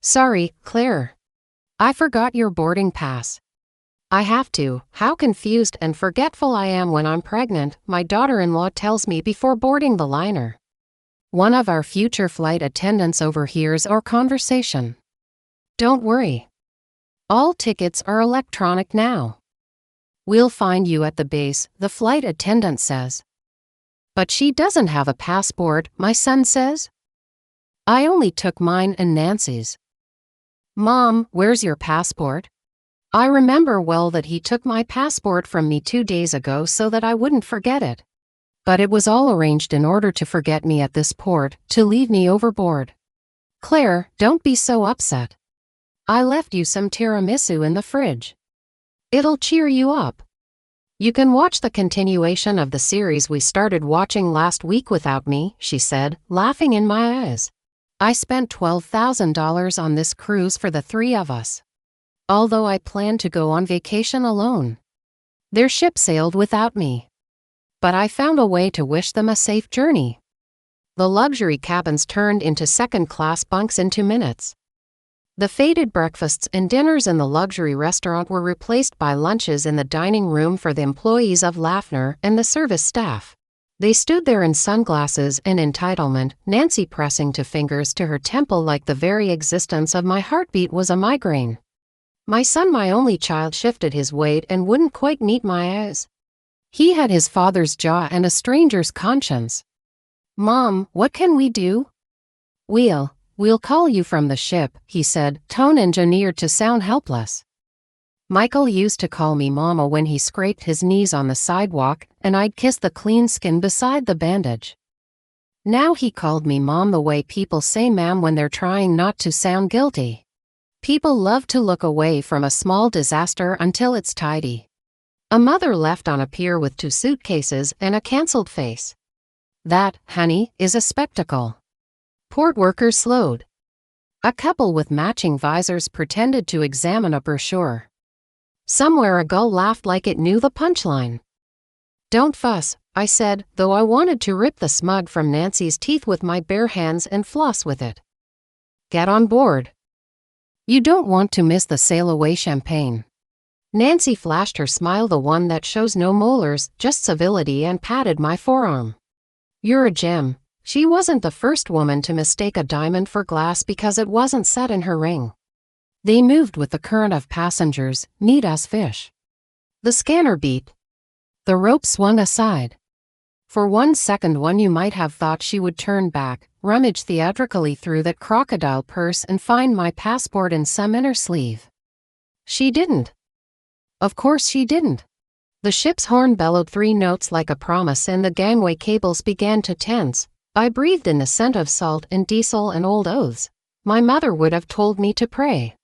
Sorry, Claire. I forgot your boarding pass. I have to. How confused and forgetful I am when I'm pregnant, my daughter-in-law tells me before boarding the liner. One of our future flight attendants overhears our conversation. Don't worry. All tickets are electronic now. We'll find you at the base, the flight attendant says. But she doesn't have a passport, my son says. I only took mine and Nancy's. Mom, where's your passport? I remember well that he took my passport from me 2 days ago so that I wouldn't forget it. But it was all arranged in order to forget me at this port, to leave me overboard. Claire, don't be so upset. I left you some tiramisu in the fridge. It'll cheer you up. You can watch the continuation of the series we started watching last week without me, she said, laughing in my eyes. I spent $12,000 on this cruise for the 3 of us. Although I planned to go on vacation alone. Their ship sailed without me. But I found a way to wish them a safe journey. The luxury cabins turned into second-class bunks in 2 minutes. The faded breakfasts and dinners in the luxury restaurant were replaced by lunches in the dining room for the employees of Lafner and the service staff. They stood there in sunglasses and entitlement, Nancy pressing 2 fingers to her temple like the very existence of my heartbeat was a migraine. My son, my only child, shifted his weight and wouldn't quite meet my eyes. He had his father's jaw and a stranger's conscience. Mom, what can we do? We'll call you from the ship, he said, tone engineered to sound helpless. Michael used to call me Mama when he scraped his knees on the sidewalk, and I'd kiss the clean skin beside the bandage. Now he called me Mom the way people say ma'am when they're trying not to sound guilty. People love to look away from a small disaster until it's tidy. A mother left on a pier with 2 suitcases and a cancelled face. That, honey, is a spectacle. Port workers slowed. A couple with matching visors pretended to examine a brochure. Somewhere a gull laughed like it knew the punchline. Don't fuss, I said, though I wanted to rip the smug from Nancy's teeth with my bare hands and floss with it. Get on board. You don't want to miss the sail away champagne. Nancy flashed her smile, the one that shows no molars, just civility, and patted my forearm. You're a gem. She wasn't the first woman to mistake a diamond for glass because it wasn't set in her ring. They moved with the current of passengers, neat as fish. The scanner beat. The rope swung aside. For 1 second you might have thought she would turn back, rummage theatrically through that crocodile purse and find my passport in some inner sleeve. She didn't. Of course she didn't. The ship's horn bellowed 3 notes like a promise and the gangway cables began to tense. I breathed in the scent of salt and diesel and old oaths. My mother would have told me to pray.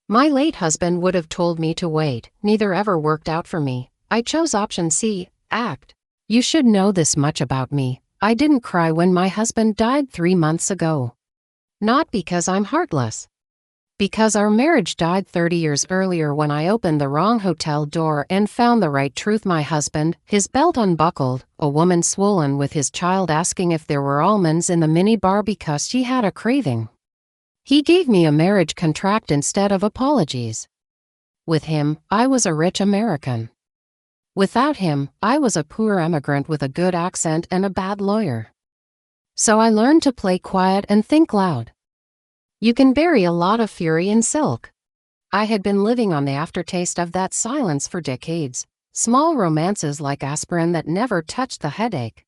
My late husband would have told me to wait. Neither ever worked out for me. I chose option C, act. You should know this much about me. I didn't cry when my husband died 3 months ago. Not because I'm heartless. Because our marriage died 30 years earlier when I opened the wrong hotel door and found the right truth. My husband, his belt unbuckled, a woman swollen with his child asking if there were almonds in the minibar because she had a craving. He gave me a marriage contract instead of apologies. With him, I was a rich American. Without him, I was a poor immigrant with a good accent and a bad lawyer. So I learned to play quiet and think loud. You can bury a lot of fury in silk. I had been living on the aftertaste of that silence for decades, small romances like aspirin that never touched the headache.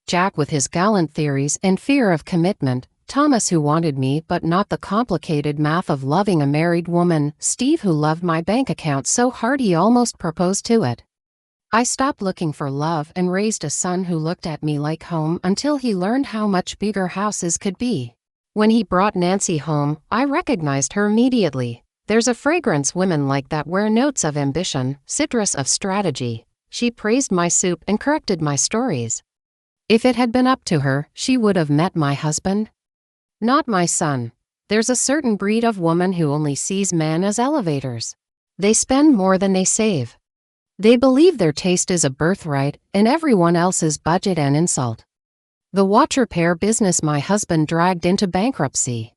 Jack with his gallant theories and fear of commitment, Thomas who wanted me but not the complicated math of loving a married woman, Steve who loved my bank account so hard he almost proposed to it. I stopped looking for love and raised a son who looked at me like home until he learned how much bigger houses could be. When he brought Nancy home, I recognized her immediately. There's a fragrance women like that wear, notes of ambition, citrus of strategy. She praised my soup and corrected my stories. If it had been up to her, she would have met my husband. Not my son. There's a certain breed of woman who only sees men as elevators. They spend more than they save. They believe their taste is a birthright and everyone else's budget an insult. The watch repair business my husband dragged into bankruptcy.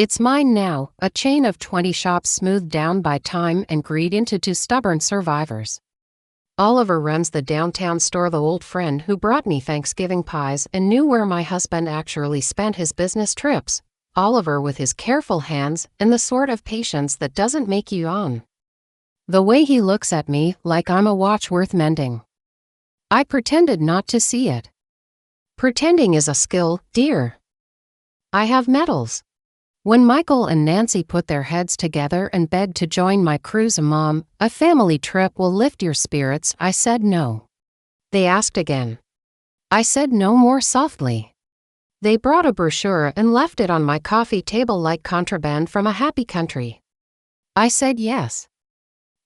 It's mine now, a chain of 20 shops smoothed down by time and greed into two stubborn survivors. Oliver runs the downtown store, the old friend who brought me Thanksgiving pies and knew where my husband actually spent his business trips. Oliver with his careful hands and the sort of patience that doesn't make you yawn. The way he looks at me like I'm a watch worth mending. I pretended not to see it. Pretending is a skill, dear. I have medals. When Michael and Nancy put their heads together and begged to join my cruise, Mom, a family trip will lift your spirits, I said no. They asked again. I said no more softly. They brought a brochure and left it on my coffee table like contraband from a happy country. I said yes.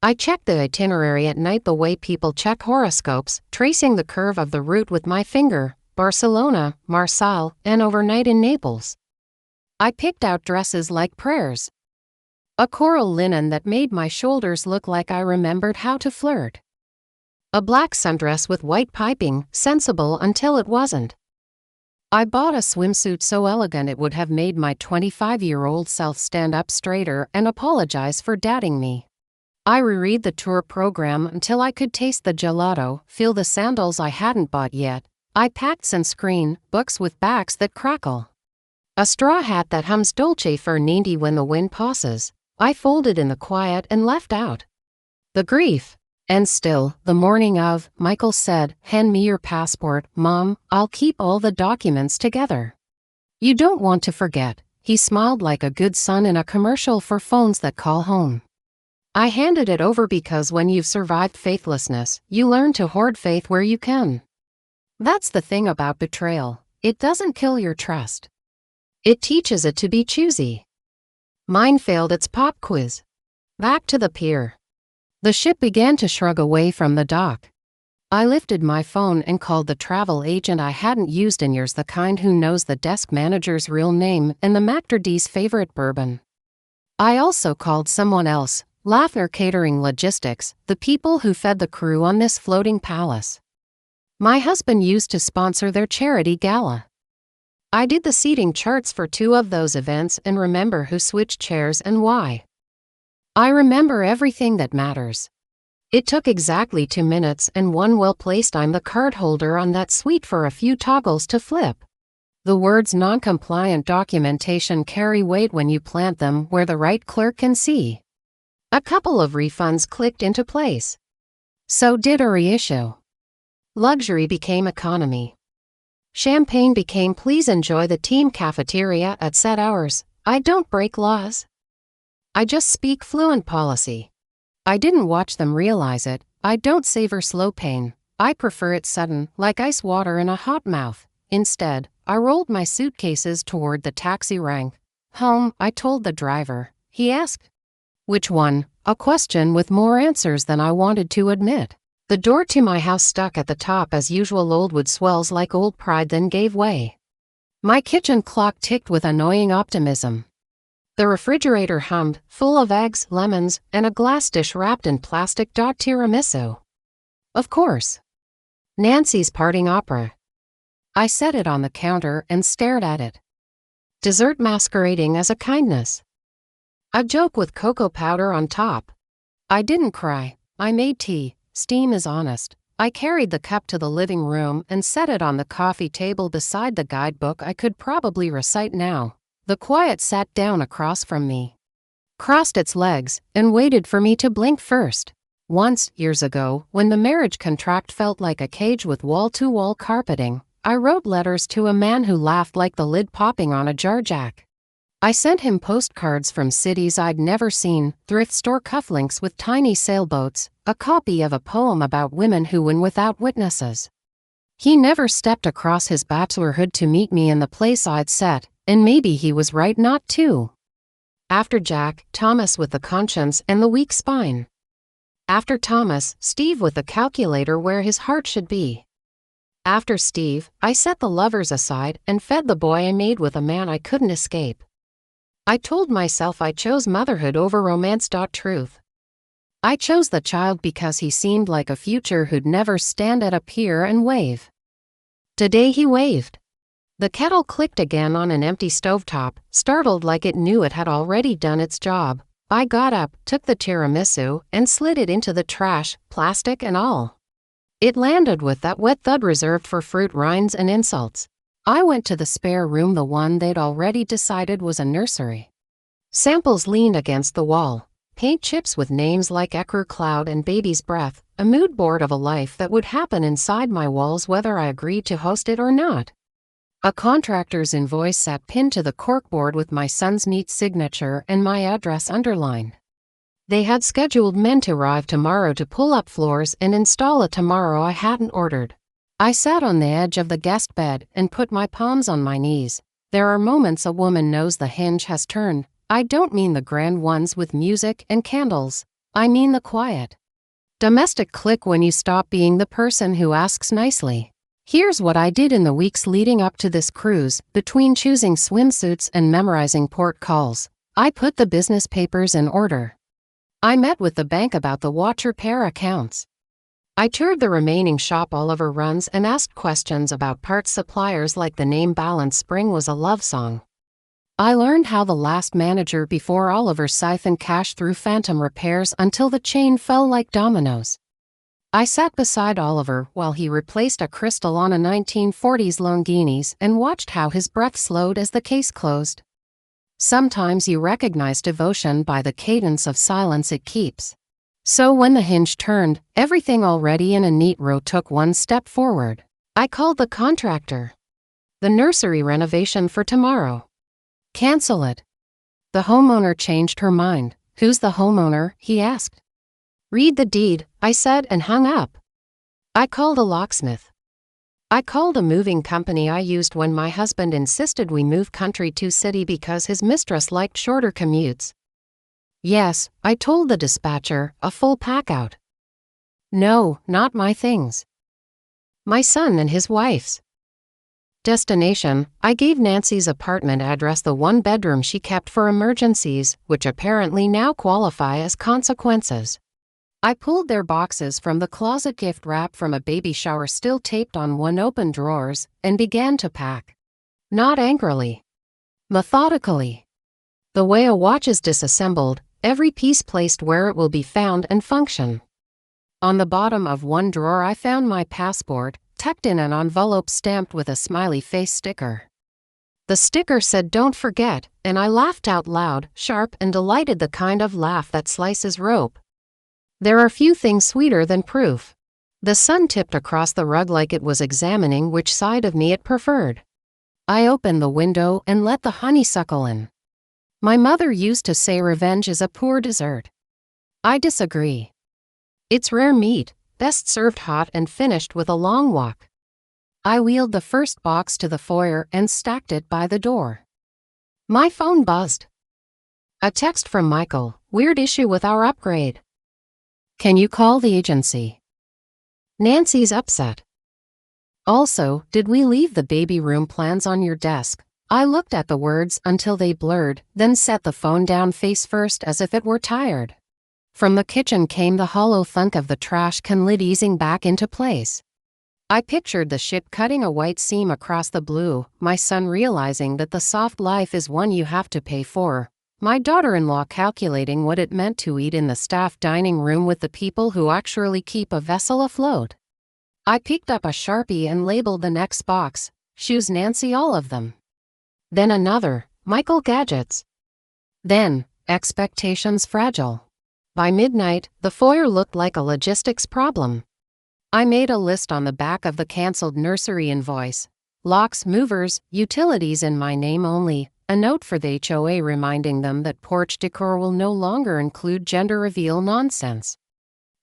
I checked the itinerary at night the way people check horoscopes, tracing the curve of the route with my finger, Barcelona, Marseille, and overnight in Naples. I picked out dresses like prayers. A coral linen that made my shoulders look like I remembered how to flirt. A black sundress with white piping, sensible until it wasn't. I bought a swimsuit so elegant it would have made my 25-year-old self stand up straighter and apologize for dating me. I reread the tour program until I could taste the gelato, feel the sandals I hadn't bought yet. I packed sunscreen, books with backs that crackle. A straw hat that hums dolce far niente when the wind passes. I folded in the quiet and left out the grief. And still, the morning of, Michael said, "Hand me your passport, Mom, I'll keep all the documents together. You don't want to forget." He smiled like a good son in a commercial for phones that call home. I handed it over because when you've survived faithlessness, you learn to hoard faith where you can. That's the thing about betrayal. It doesn't kill your trust. It teaches it to be choosy. Mine failed its pop quiz. Back to the pier. The ship began to shrug away from the dock. I lifted my phone and called the travel agent I hadn't used in years, the kind who knows the desk manager's real name and the McDerdee's favorite bourbon. I also called someone else, Lafner Catering Logistics, the people who fed the crew on this floating palace. My husband used to sponsor their charity gala. I did the seating charts for 2 of those events and remember who switched chairs and why. I remember everything that matters. It took exactly 2 minutes and one well-placed "I'm the card holder" on that suite for a few toggles to flip. The words non-compliant documentation carry weight when you plant them where the right clerk can see. A couple of refunds clicked into place. So did a reissue. Luxury became economy. Champagne became "please enjoy the team cafeteria at set hours." I don't break laws. I just speak fluent policy. I didn't watch them realize it. I don't savor slow pain. I prefer it sudden, like ice water in a hot mouth. Instead, I rolled my suitcases toward the taxi rank. "Home," I told the driver. He asked, "Which one?" A question with more answers than I wanted to admit. The door to my house stuck at the top as usual. Old wood swells like old pride then gave way. My kitchen clock ticked with annoying optimism. The refrigerator hummed, full of eggs, lemons, and a glass dish wrapped in plastic. Tiramisu. Of course. Nancy's parting opera. I set it on the counter and stared at it. Dessert masquerading as a kindness. A joke with cocoa powder on top. I didn't cry. I made tea. Steam is honest. I carried the cup to the living room and set it on the coffee table beside the guidebook I could probably recite now. The quiet sat down across from me, crossed its legs, and waited for me to blink first. Once, years ago, when the marriage contract felt like a cage with wall-to-wall carpeting, I wrote letters to a man who laughed like the lid popping on a jar jack. I sent him postcards from cities I'd never seen, thrift store cufflinks with tiny sailboats, a copy of a poem about women who win without witnesses. He never stepped across his bachelorhood to meet me in the place I'd set, and maybe he was right not to. After Jack, Thomas with the conscience and the weak spine. After Thomas, Steve with the calculator where his heart should be. After Steve, I set the lovers aside and fed the boy I made with a man I couldn't escape. I told myself I chose motherhood over romance. Truth. I chose the child because he seemed like a future who'd never stand at a pier and wave. Today he waved. The kettle clicked again on an empty stovetop, startled like it knew it had already done its job. I got up, took the tiramisu, and slid it into the trash, plastic and all. It landed with that wet thud reserved for fruit rinds and insults. I went to the spare room, the one they'd already decided was a nursery. Samples leaned against the wall. Paint chips with names like Ecru Cloud and Baby's Breath, a mood board of a life that would happen inside my walls whether I agreed to host it or not. A contractor's invoice sat pinned to the corkboard with my son's neat signature and my address underlined. They had scheduled men to arrive tomorrow to pull up floors and install a tomorrow I hadn't ordered. I sat on the edge of the guest bed and put my palms on my knees. There are moments a woman knows the hinge has turned. I don't mean the grand ones with music and candles. I mean the quiet, domestic click when you stop being the person who asks nicely. Here's what I did in the weeks leading up to this cruise. Between choosing swimsuits and memorizing port calls, I put the business papers in order. I met with the bank about the watch repair accounts. I toured the remaining shop Oliver runs and asked questions about parts suppliers like the name Balance Spring was a love song. I learned how the last manager before Oliver siphoned cash through phantom repairs until the chain fell like dominoes. I sat beside Oliver while he replaced a crystal on a 1940s Longinis and watched how his breath slowed as the case closed. Sometimes you recognize devotion by the cadence of silence it keeps. So when the hinge turned, everything already in a neat row took one step forward. I called the contractor. The nursery renovation for tomorrow. Cancel it. The homeowner changed her mind. Who's the homeowner? He asked. Read the deed, I said and hung up. I called a locksmith. I called a moving company I used when my husband insisted we move country to city because his mistress liked shorter commutes. Yes, I told the dispatcher, a full pack-out. No, not my things. My son and his wife's. Destination, I gave Nancy's apartment address, the one bedroom she kept for emergencies, which apparently now qualify as consequences. I pulled their boxes from the closet, gift wrap from a baby shower still taped on one open drawers, and began to pack. Not angrily. Methodically. The way a watch is disassembled, every piece placed where it will be found and function. On the bottom of one drawer I found my passport, tucked in an envelope stamped with a smiley face sticker. The sticker said "Don't forget," and I laughed out loud, sharp and delighted, the kind of laugh that slices rope. There are few things sweeter than proof. The sun tipped across the rug like it was examining which side of me it preferred. I opened the window and let the honeysuckle in. My mother used to say revenge is a poor dessert. I disagree. It's rare meat, best served hot and finished with a long walk. I wheeled the first box to the foyer and stacked it by the door. My phone buzzed. A text from Michael, weird issue with our upgrade. Can you call the agency? Nancy's upset. Also, did we leave the baby room plans on your desk? I looked at the words until they blurred, then set the phone down face first as if it were tired. From the kitchen came the hollow thunk of the trash can lid easing back into place. I pictured the ship cutting a white seam across the blue, my son realizing that the soft life is one you have to pay for, my daughter-in-law calculating what it meant to eat in the staff dining room with the people who actually keep a vessel afloat. I picked up a Sharpie and labeled the next box, "Shoes Nancy, all of them." Then another, "Michael Gadgets." Then, "Expectations fragile." By midnight, the foyer looked like a logistics problem. I made a list on the back of the canceled nursery invoice. Locks, movers, utilities in my name only, a note for the HOA reminding them that porch decor will no longer include gender reveal nonsense.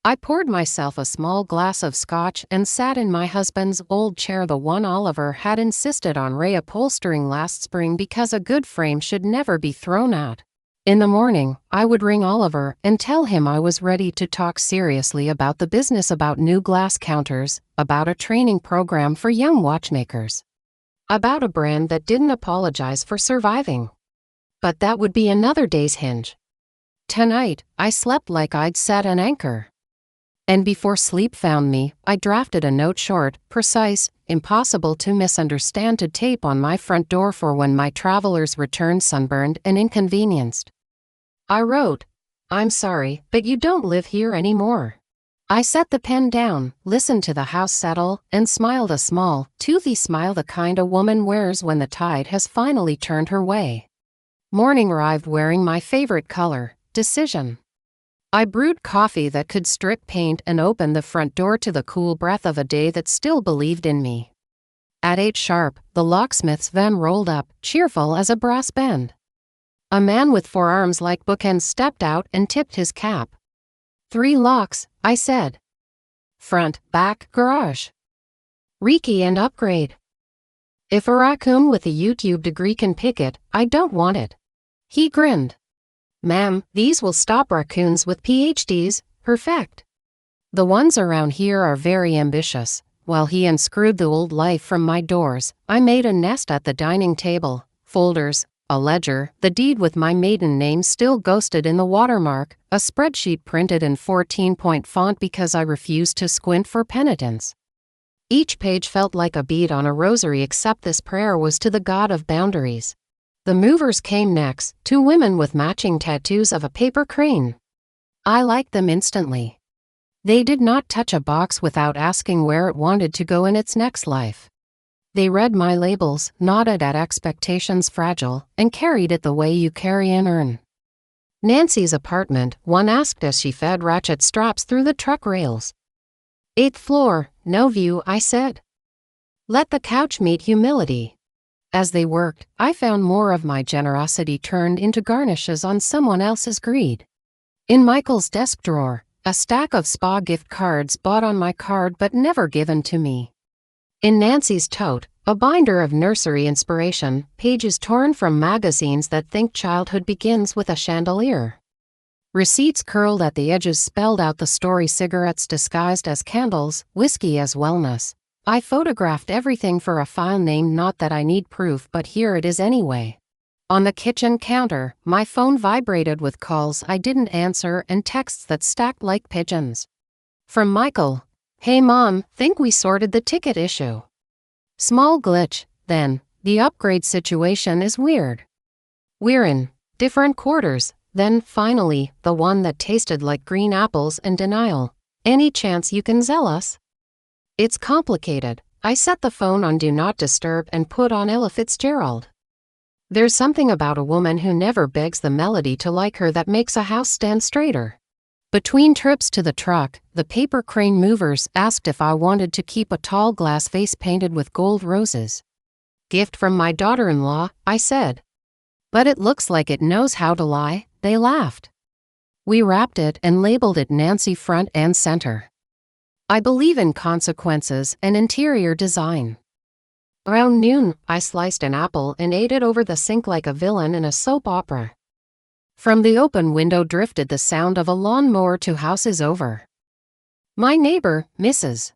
I poured myself a small glass of scotch and sat in my husband's old chair, the one Oliver had insisted on reupholstering last spring because a good frame should never be thrown out. In the morning, I would ring Oliver and tell him I was ready to talk seriously about the business, about new glass counters, about a training program for young watchmakers, about a brand that didn't apologize for surviving. But that would be another day's hinge. Tonight, I slept like I'd set an anchor. And before sleep found me, I drafted a note, short, precise, impossible to misunderstand to tape on my front door for when my travelers return sunburned and inconvenienced. I wrote, "I'm sorry, but you don't live here anymore." I set the pen down, listened to the house settle, and smiled a small, toothy smile, the kind a woman wears when the tide has finally turned her way. Morning arrived wearing my favorite color, decision. I brewed coffee that could strip paint and open the front door to the cool breath of a day that still believed in me. At 8 sharp, the locksmith's van rolled up, cheerful as a brass band. A man with forearms like bookends stepped out and tipped his cap. 3 locks, I said. Front, back, garage. Rekey and upgrade. If a raccoon with a YouTube degree can pick it, I don't want it. He grinned. Ma'am, these will stop raccoons with PhDs, perfect. The ones around here are very ambitious. While he unscrewed the old life from my doors, I made a nest at the dining table, folders, a ledger, the deed with my maiden name still ghosted in the watermark, a spreadsheet printed in 14-point font because I refused to squint for penitence. Each page felt like a bead on a rosary, except this prayer was to the god of boundaries. The movers came next, 2 women with matching tattoos of a paper crane. I liked them instantly. They did not touch a box without asking where it wanted to go in its next life. They read my labels, nodded at expectations fragile, and carried it the way you carry an urn. Nancy's apartment, one asked as she fed ratchet straps through the truck rails. 8th floor, no view, I said. Let the couch meet humility. As they worked, I found more of my generosity turned into garnishes on someone else's greed. In Michael's desk drawer, a stack of spa gift cards bought on my card but never given to me. In Nancy's tote, a binder of nursery inspiration, pages torn from magazines that think childhood begins with a chandelier. Receipts curled at the edges spelled out the story, cigarettes disguised as candles, whiskey as wellness. I photographed everything for a file name, not that I need proof, but here it is anyway. On the kitchen counter, my phone vibrated with calls I didn't answer and texts that stacked like pigeons. From Michael, "Hey Mom, think we sorted the ticket issue." Small glitch, then, the upgrade situation is weird. We're in different quarters, then finally, the one that tasted like green apples and denial. Any chance you can sell us? It's complicated. I set the phone on Do Not Disturb and put on Ella Fitzgerald. There's something about a woman who never begs the melody to like her that makes a house stand straighter. Between trips to the truck, the paper crane movers asked if I wanted to keep a tall glass vase painted with gold roses. Gift from my daughter-in-law, I said. But it looks like it knows how to lie, they laughed. We wrapped it and labeled it Nancy front and center. I believe in consequences and interior design. Around noon, I sliced an apple and ate it over the sink like a villain in a soap opera. From the open window drifted the sound of a lawnmower 2 houses over. My neighbor, Mrs.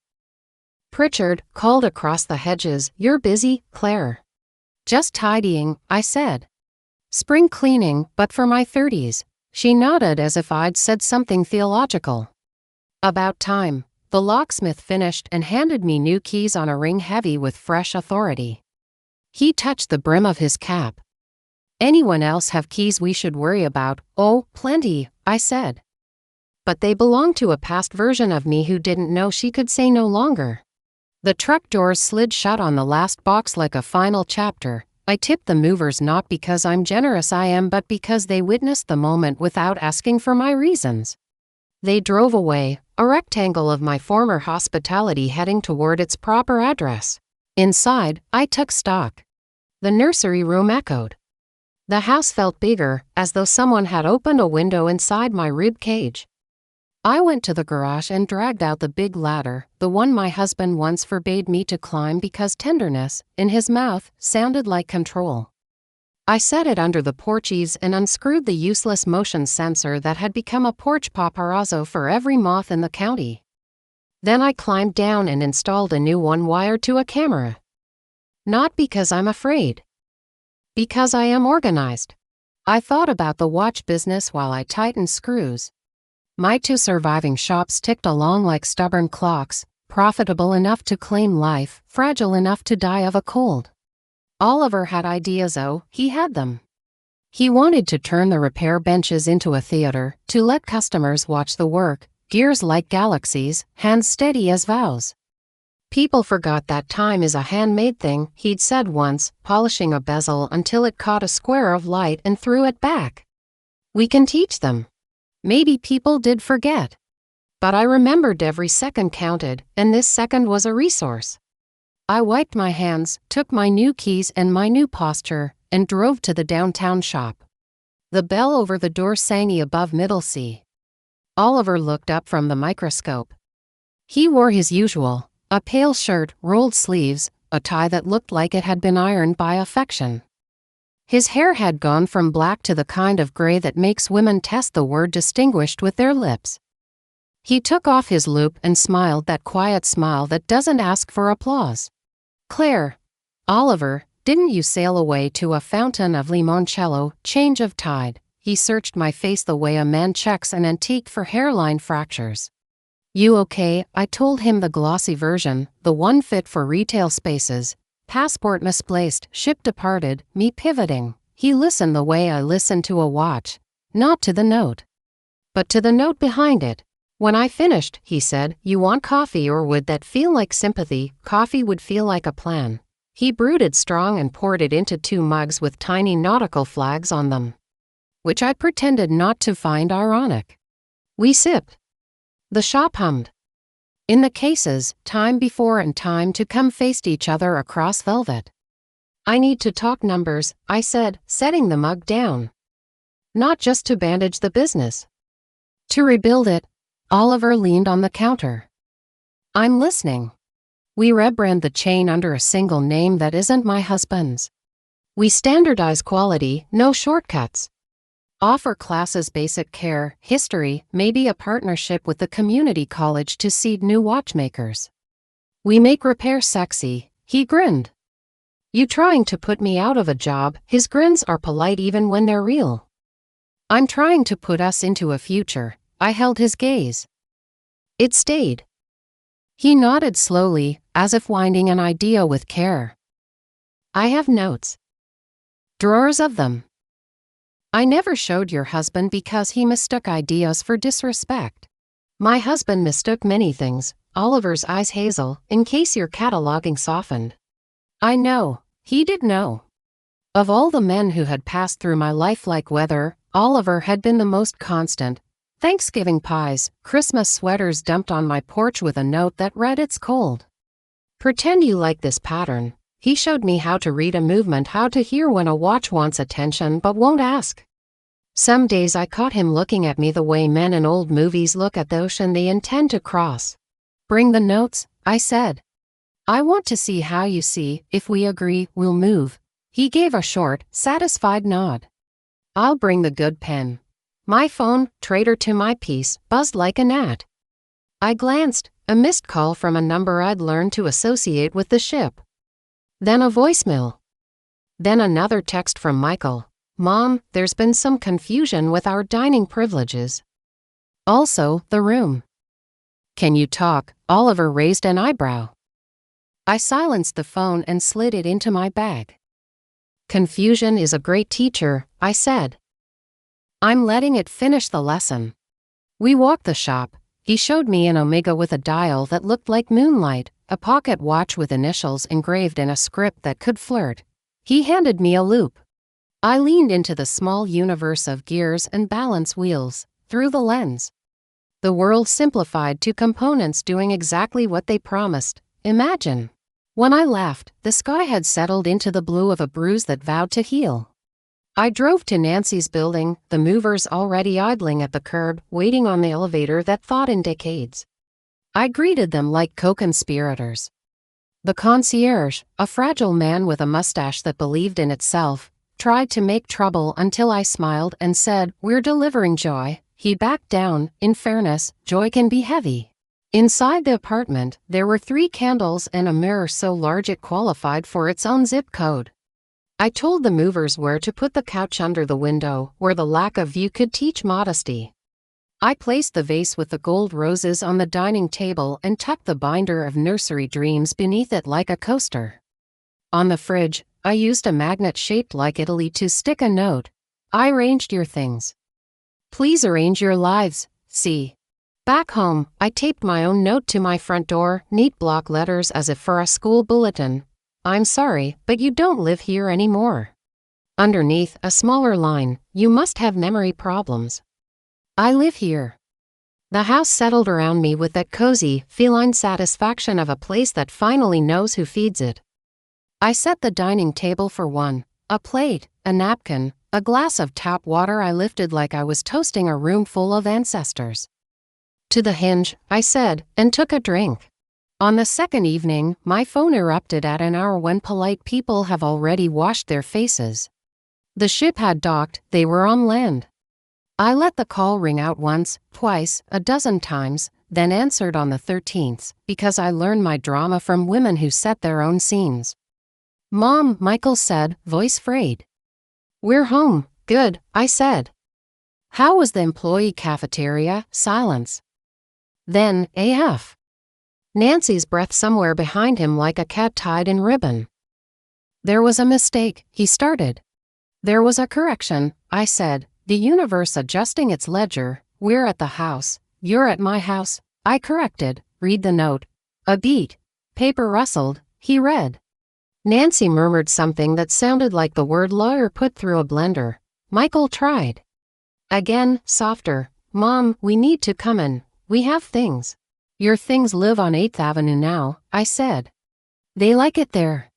Pritchard, called across the hedges, "You're busy, Claire." "Just tidying," I said. "Spring cleaning, but for my 30s. She nodded as if I'd said something theological. About time. The locksmith finished and handed me new keys on a ring heavy with fresh authority. He touched the brim of his cap. "Anyone else have keys we should worry about?" "Oh, plenty," I said. But they belonged to a past version of me who didn't know she could say no longer. The truck doors slid shut on the last box like a final chapter. I tipped the movers not because I'm generous I am, but because they witnessed the moment without asking for my reasons. They drove away, a rectangle of my former hospitality heading toward its proper address. Inside, I took stock. The nursery room echoed. The house felt bigger, as though someone had opened a window inside my rib cage. I went to the garage and dragged out the big ladder, the one my husband once forbade me to climb because tenderness, in his mouth, sounded like control. I set it under the porch eaves and unscrewed the useless motion sensor that had become a porch paparazzo for every moth in the county. Then I climbed down and installed a new one wired to a camera. Not because I'm afraid. Because I am organized. I thought about the watch business while I tightened screws. My 2 surviving shops ticked along like stubborn clocks, Profitable enough to claim life, fragile enough to die of a cold. Oliver had ideas, he had them. He wanted to turn the repair benches into a theater, to let customers watch the work, gears like galaxies, hands steady as vows. People forgot that time is a handmade thing, he'd said once, polishing a bezel until it caught a square of light and threw it back. We can teach them. Maybe people did forget. But I remembered every second counted, and this second was a resource. I wiped my hands, took my new keys and my new posture, and drove to the downtown shop. The bell over the door sang above Middlesea. Oliver looked up from the microscope. He wore his usual, a pale shirt, rolled sleeves, a tie that looked like it had been ironed by affection. His hair had gone from black to the kind of gray that makes women test the word distinguished with their lips. He took off his loupe and smiled that quiet smile that doesn't ask for applause. Claire. Oliver, didn't you sail away to a fountain of limoncello, change of tide? He searched my face the way a man checks an antique for hairline fractures. You okay? I told him the glossy version, the one fit for retail spaces. Passport misplaced, ship departed, me pivoting. He listened the way I listen to a watch, not to the note, but to the note behind it. When I finished, he said, you want coffee, or would that feel like sympathy? Coffee would feel like a plan. He brewed it strong and poured it into 2 mugs with tiny nautical flags on them, which I pretended not to find ironic. We sipped. The shop hummed. In the cases, time before and time to come faced each other across velvet. I need to talk numbers, I said, setting the mug down. Not just to bandage the business. To rebuild it. Oliver leaned on the counter. I'm listening. We rebrand the chain under a single name that isn't my husband's. We standardize quality, no shortcuts. Offer classes, basic care, history, maybe a partnership with the community college to seed new watchmakers. We make repair sexy, he grinned. You trying to put me out of a job? His grins are polite even when they're real. I'm trying to put us into a future. I held his gaze. It stayed. He nodded slowly, as if winding an idea with care. I have notes. Drawers of them. I never showed your husband because he mistook ideas for disrespect. My husband mistook many things, Oliver's eyes hazel, in case your cataloging softened. I know, he did know. Of all the men who had passed through my life like weather, Oliver had been the most constant. Thanksgiving pies, Christmas sweaters dumped on my porch with a note that read it's cold. Pretend you like this pattern. He showed me how to read a movement, how to hear when a watch wants attention but won't ask. Some days I caught him looking at me the way men in old movies look at the ocean they intend to cross. Bring the notes, I said. I want to see how you see. If we agree, we'll move. He gave a short, satisfied nod. I'll bring the good pen. My phone, traitor to my peace, buzzed like a gnat. I glanced, a missed call from a number I'd learned to associate with the ship. Then a voicemail. Then another text from Michael. Mom, there's been some confusion with our dining privileges. Also, the room. Can you talk? Oliver raised an eyebrow. I silenced the phone and slid it into my bag. Confusion is a great teacher, I said. I'm letting it finish the lesson. We walked the shop. He showed me an Omega with a dial that looked like moonlight, a pocket watch with initials engraved in a script that could flirt. He handed me a loupe. I leaned into the small universe of gears and balance wheels, through the lens. The world simplified to components doing exactly what they promised. Imagine. When I laughed, the sky had settled into the blue of a bruise that vowed to heal. I drove to Nancy's building, the movers already idling at the curb, waiting on the elevator that thought in decades. I greeted them like co-conspirators. The concierge, a fragile man with a mustache that believed in itself, tried to make trouble until I smiled and said, "We're delivering joy." He backed down. In fairness, joy can be heavy. Inside the apartment, there were 3 candles and a mirror so large it qualified for its own zip code. I told the movers where to put the couch under the window, where the lack of view could teach modesty. I placed the vase with the gold roses on the dining table and tucked the binder of nursery dreams beneath it like a coaster. On the fridge, I used a magnet shaped like Italy to stick a note. I arranged your things. Please arrange your lives, see. Back home, I taped my own note to my front door, neat block letters as if for a school bulletin. I'm sorry, but you don't live here anymore. Underneath, a smaller line, you must have memory problems. I live here. The house settled around me with that cozy, feline satisfaction of a place that finally knows who feeds it. I set the dining table for one, a plate, a napkin, a glass of tap water I lifted like I was toasting a room full of ancestors. To the hinge, I said, and took a drink. On the second evening, my phone erupted at an hour when polite people have already washed their faces. The ship had docked, they were on land. I let the call ring out once, twice, a dozen times, then answered on the 13th, because I learned my drama from women who set their own scenes. Mom, Michael said, voice frayed. We're home, good, I said. How was the employee cafeteria? Silence. Then, AF. Nancy's breath somewhere behind him like a cat tied in ribbon. There was a mistake, he started. There was a correction, I said. The universe adjusting its ledger. We're at the house. You're at my house. I corrected. Read the note. A beat. Paper rustled. He read. Nancy murmured something that sounded like the word lawyer put through a blender. Michael tried. Again, softer. Mom, we need to come in. We have things. Your things live on 8th Avenue now, I said. They like it there.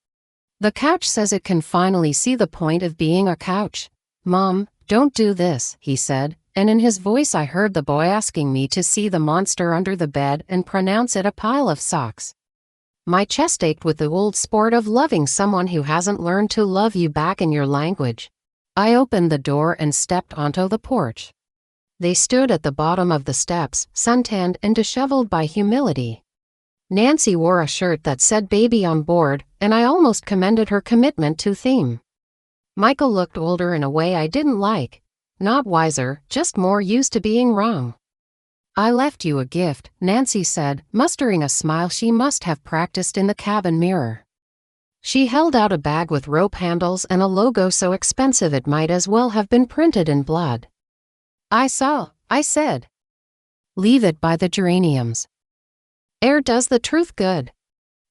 The couch says it can finally see the point of being a couch. Mom, don't do this, he said, and in his voice I heard the boy asking me to see the monster under the bed and pronounce it a pile of socks. My chest ached with the old sport of loving someone who hasn't learned to love you back in your language. I opened the door and stepped onto the porch. They stood at the bottom of the steps, suntanned and disheveled by humility. Nancy wore a shirt that said baby on board, and I almost commended her commitment to theme. Michael looked older in a way I didn't like. Not wiser, just more used to being wrong. I left you a gift, Nancy said, mustering a smile she must have practiced in the cabin mirror. She held out a bag with rope handles and a logo so expensive it might as well have been printed in blood. I saw, I said. Leave it by the geraniums. Air does the truth good.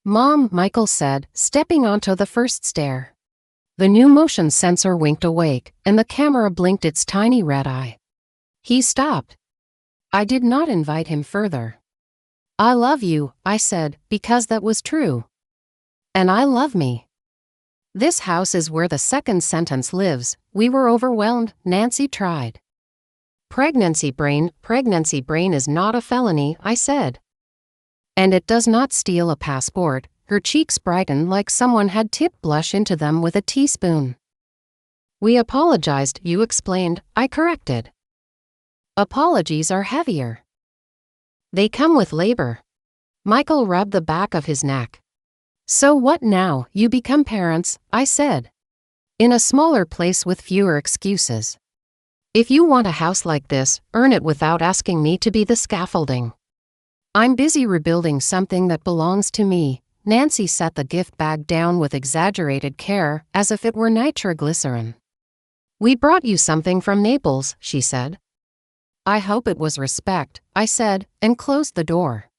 Mom, Michael said, stepping onto the first stair. The new motion sensor winked awake, and the camera blinked its tiny red eye. He stopped. I did not invite him further. I love you, I said, because that was true. And I love me. This house is where the second sentence lives. We were overwhelmed, Nancy tried. Pregnancy brain is not a felony, I said. And it does not steal a passport. Her cheeks brightened like someone had tipped blush into them with a teaspoon. We apologized, you explained, I corrected. Apologies are heavier. They come with labor. Michael rubbed the back of his neck. So what now? You become parents, I said. In a smaller place with fewer excuses. If you want a house like this, earn it without asking me to be the scaffolding. I'm busy rebuilding something that belongs to me. Nancy set the gift bag down with exaggerated care, as if it were nitroglycerin. We brought you something from Naples, she said. I hope it was respect, I said, and closed the door.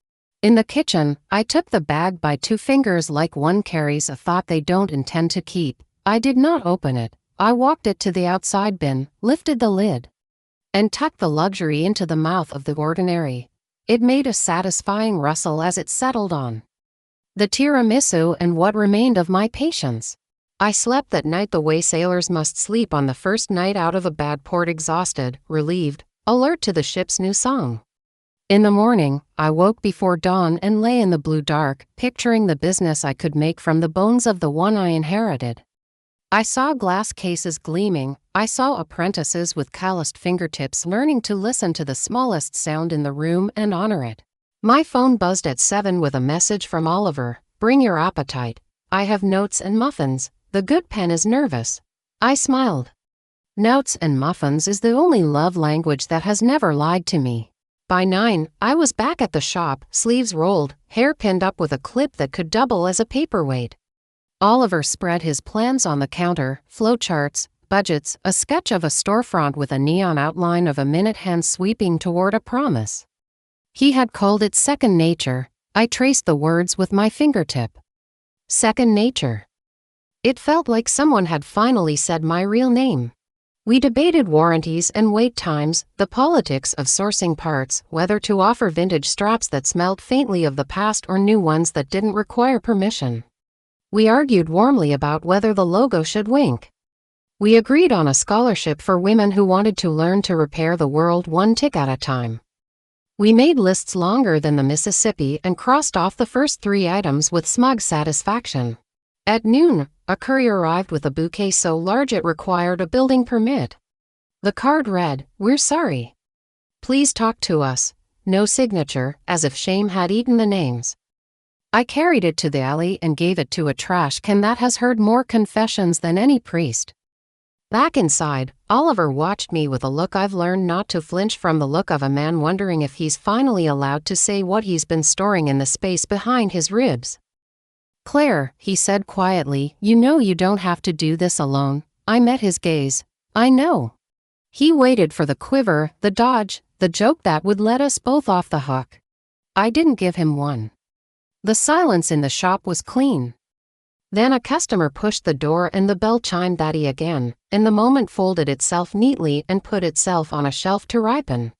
In the kitchen, I took the bag by 2 fingers like one carries a thought they don't intend to keep. I did not open it. I walked it to the outside bin, lifted the lid, and tucked the luxury into the mouth of the ordinary. It made a satisfying rustle as it settled on the tiramisu and what remained of my patience. I slept that night the way sailors must sleep on the first night out of a bad port, exhausted, relieved, alert to the ship's new song. In the morning, I woke before dawn and lay in the blue dark, picturing the business I could make from the bones of the one I inherited. I saw glass cases gleaming. I saw apprentices with calloused fingertips learning to listen to the smallest sound in the room and honor it. My phone buzzed at 7 with a message from Oliver. Bring your appetite. I have notes and muffins. The good pen is nervous. I smiled. Notes and muffins is the only love language that has never lied to me. By 9, I was back at the shop, sleeves rolled, hair pinned up with a clip that could double as a paperweight. Oliver spread his plans on the counter, flowcharts, budgets, a sketch of a storefront with a neon outline of a minute hand sweeping toward a promise. He had called it second nature. I traced the words with my fingertip. Second nature. It felt like someone had finally said my real name. We debated warranties and wait times, the politics of sourcing parts, whether to offer vintage straps that smelled faintly of the past or new ones that didn't require permission. We argued warmly about whether the logo should wink. We agreed on a scholarship for women who wanted to learn to repair the world one tick at a time. We made lists longer than the Mississippi and crossed off the first 3 items with smug satisfaction. At noon, a courier arrived with a bouquet so large it required a building permit. The card read, "We're sorry. Please talk to us." No signature, as if shame had eaten the names. I carried it to the alley and gave it to a trash can that has heard more confessions than any priest. Back inside, Oliver watched me with a look I've learned not to flinch from, the look of a man wondering if he's finally allowed to say what he's been storing in the space behind his ribs. "Claire," he said quietly, "you know you don't have to do this alone." I met his gaze. "I know." He waited for the quiver, the dodge, the joke that would let us both off the hook. I didn't give him one. The silence in the shop was clean. Then a customer pushed the door and the bell chimed that again, and the moment folded itself neatly and put itself on a shelf to ripen.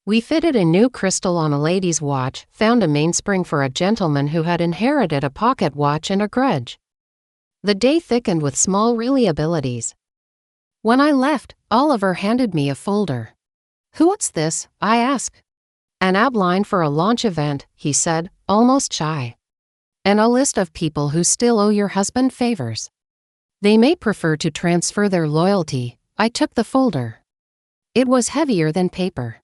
We fitted a new crystal on a lady's watch, found a mainspring for a gentleman who had inherited a pocket watch and a grudge. The day thickened with small reliabilities. When I left, Oliver handed me a folder. "What's this?" I asked. "An outline for a launch event," he said, almost shy. "And a list of people who still owe your husband favors. They may prefer to transfer their loyalty." I took the folder. It was heavier than paper.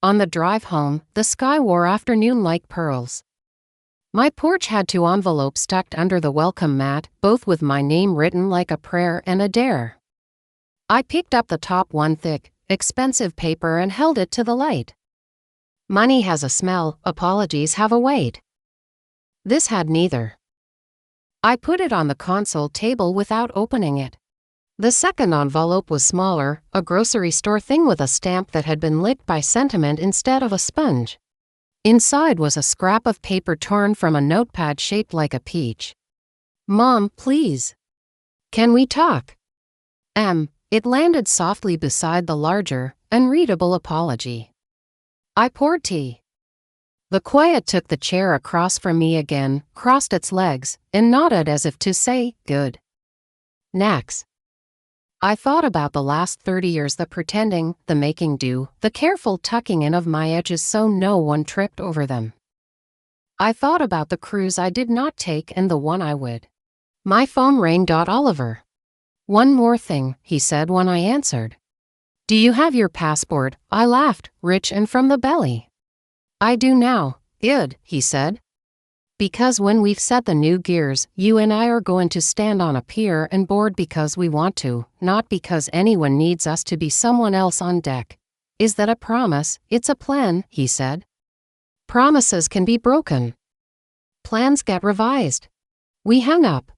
On the drive home, the sky wore afternoon like pearls. My porch had 2 envelopes tucked under the welcome mat, both with my name written like a prayer and a dare. I picked up the top one, thick, expensive paper, and held it to the light. "Money has a smell, apologies have a weight." This had neither. I put it on the console table without opening it. The second envelope was smaller, a grocery store thing with a stamp that had been licked by sentiment instead of a sponge. Inside was a scrap of paper torn from a notepad shaped like a peach. "Mom, please. Can we talk?" It landed softly beside the larger, unreadable apology. I poured tea. The quiet took the chair across from me again, crossed its legs, and nodded as if to say, "Good." Next. I thought about the last 30 years, the pretending, the making do, the careful tucking in of my edges so no one tripped over them. I thought about the cruise I did not take and the one I would. My phone rang. "Oliver. One more thing," he said when I answered. "Do you have your passport?" I laughed, rich and from the belly. "I do now." "Good," he said. "Because when we've set the new gears, you and I are going to stand on a pier and board because we want to, not because anyone needs us to be someone else on deck." "Is that a promise?" "It's a plan," he said. "Promises can be broken. Plans get revised." We hung up.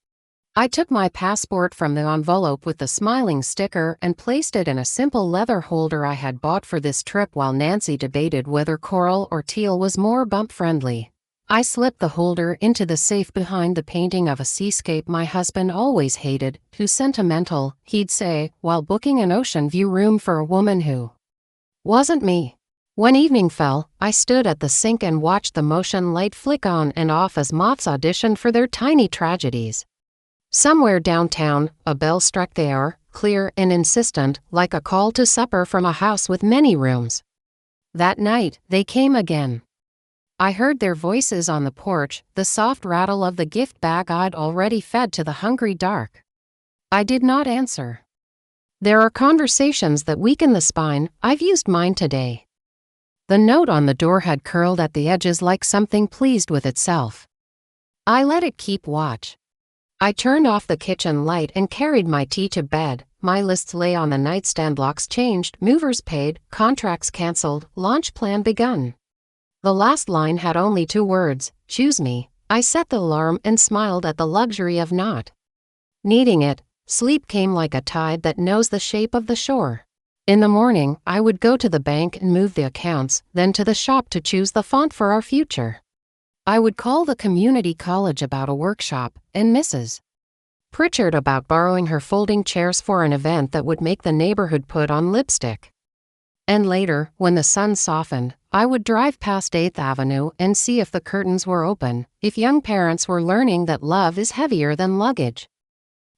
I took my passport from the envelope with the smiling sticker and placed it in a simple leather holder I had bought for this trip while Nancy debated whether coral or teal was more bump-friendly. I slipped the holder into the safe behind the painting of a seascape my husband always hated. "Too sentimental," he'd say, while booking an ocean view room for a woman who wasn't me. When evening fell, I stood at the sink and watched the motion light flick on and off as moths auditioned for their tiny tragedies. Somewhere downtown, a bell struck the hour, clear and insistent, like a call to supper from a house with many rooms. That night, they came again. I heard their voices on the porch, the soft rattle of the gift bag I'd already fed to the hungry dark. I did not answer. There are conversations that weaken the spine. I've used mine today. The note on the door had curled at the edges like something pleased with itself. I let it keep watch. I turned off the kitchen light and carried my tea to bed, my lists lay on the nightstand, locks changed, movers paid, contracts cancelled, launch plan begun. The last line had only 2 words, choose me. I set the alarm and smiled at the luxury of not needing it. Sleep came like a tide that knows the shape of the shore. In the morning, I would go to the bank and move the accounts, then to the shop to choose the font for our future. I would call the community college about a workshop, and Mrs. Pritchard about borrowing her folding chairs for an event that would make the neighborhood put on lipstick. And later, when the sun softened, I would drive past 8th Avenue and see if the curtains were open, if young parents were learning that love is heavier than luggage,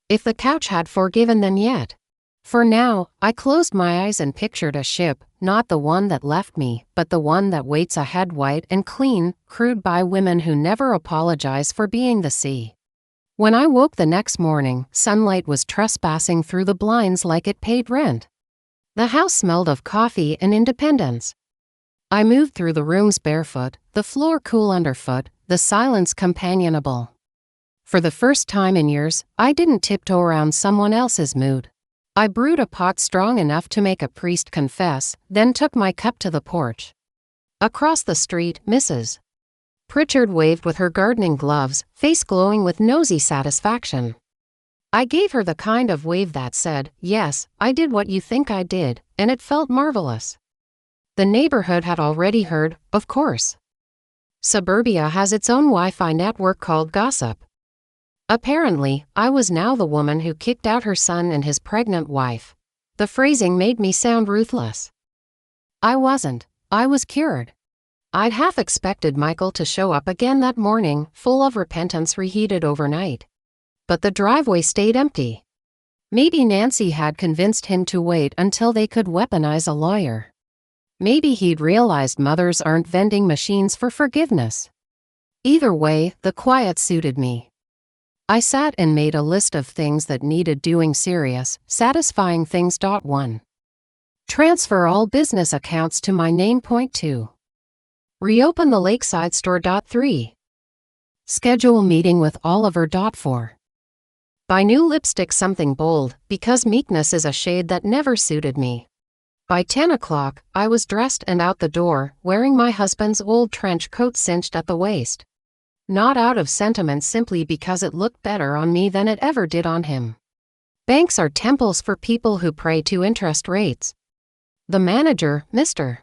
if the couch had forgiven them yet. For now, I closed my eyes and pictured a ship, not the one that left me, but the one that waits ahead, white and clean, crewed by women who never apologize for being the sea. When I woke the next morning, sunlight was trespassing through the blinds like it paid rent. The house smelled of coffee and independence. I moved through the rooms barefoot, the floor cool underfoot, the silence companionable. For the first time in years, I didn't tiptoe around someone else's mood. I brewed a pot strong enough to make a priest confess, then took my cup to the porch. Across the street, Mrs. Pritchard waved with her gardening gloves, face glowing with nosy satisfaction. I gave her the kind of wave that said, yes, I did what you think I did, and it felt marvelous. The neighborhood had already heard, of course. Suburbia has its own Wi-Fi network called gossip. Apparently, I was now the woman who kicked out her son and his pregnant wife. The phrasing made me sound ruthless. I wasn't. I was cured. I'd half expected Michael to show up again that morning, full of repentance reheated overnight. But the driveway stayed empty. Maybe Nancy had convinced him to wait until they could weaponize a lawyer. Maybe he'd realized mothers aren't vending machines for forgiveness. Either way, the quiet suited me. I sat and made a list of things that needed doing, serious, satisfying things. 1. Transfer all business accounts to my name. 2. Reopen the Lakeside store. 3. Schedule meeting with Oliver. 4. Buy new lipstick, something bold, because meekness is a shade that never suited me. By 10 o'clock, I was dressed and out the door, wearing my husband's old trench coat cinched at the waist. Not out of sentiment, simply because it looked better on me than it ever did on him. Banks are temples for people who pray to interest rates. The manager, Mr.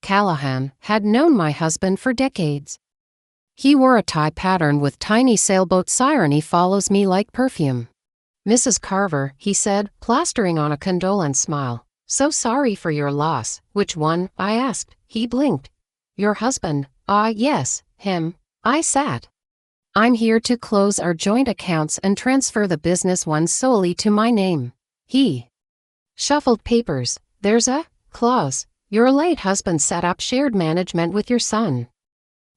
Callahan, had known my husband for decades. He wore a tie pattern with tiny sailboat irony follows me like perfume. Mrs. Carver, he said, plastering on a condolent smile. So sorry for your loss. Which one? I asked. He blinked. Your husband. Ah, yes, him. I sat. I'm here to close our joint accounts and transfer the business one solely to my name. He shuffled papers. There's a clause. Your late husband set up shared management with your son.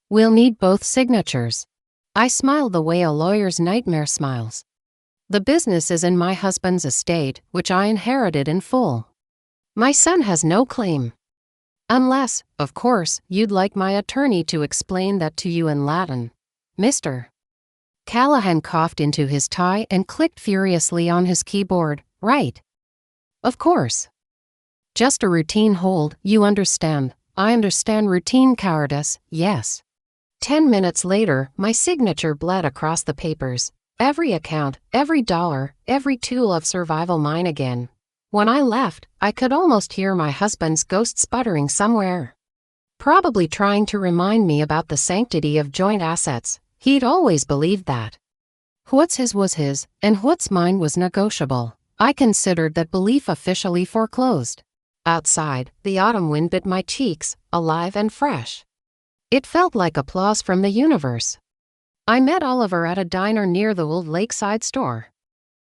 We'll need both signatures. I smiled the way a lawyer's nightmare smiles. The business is in my husband's estate, which I inherited in full. My son has no claim. Unless, of course, you'd like my attorney to explain that to you in Latin. Mr. Callahan coughed into his tie and clicked furiously on his keyboard. Right. Of course. Just a routine hold, you understand. I understand routine cowardice, yes. 10 minutes later, my signature bled across the papers. Every account, every dollar, every tool of survival mine again. When I left, I could almost hear my husband's ghost sputtering somewhere. Probably trying to remind me about the sanctity of joint assets. He'd always believed that. What's his was his, and what's mine was negotiable. I considered that belief officially foreclosed. Outside, the autumn wind bit my cheeks, alive and fresh. It felt like applause from the universe. I met Oliver at a diner near the old Lakeside store.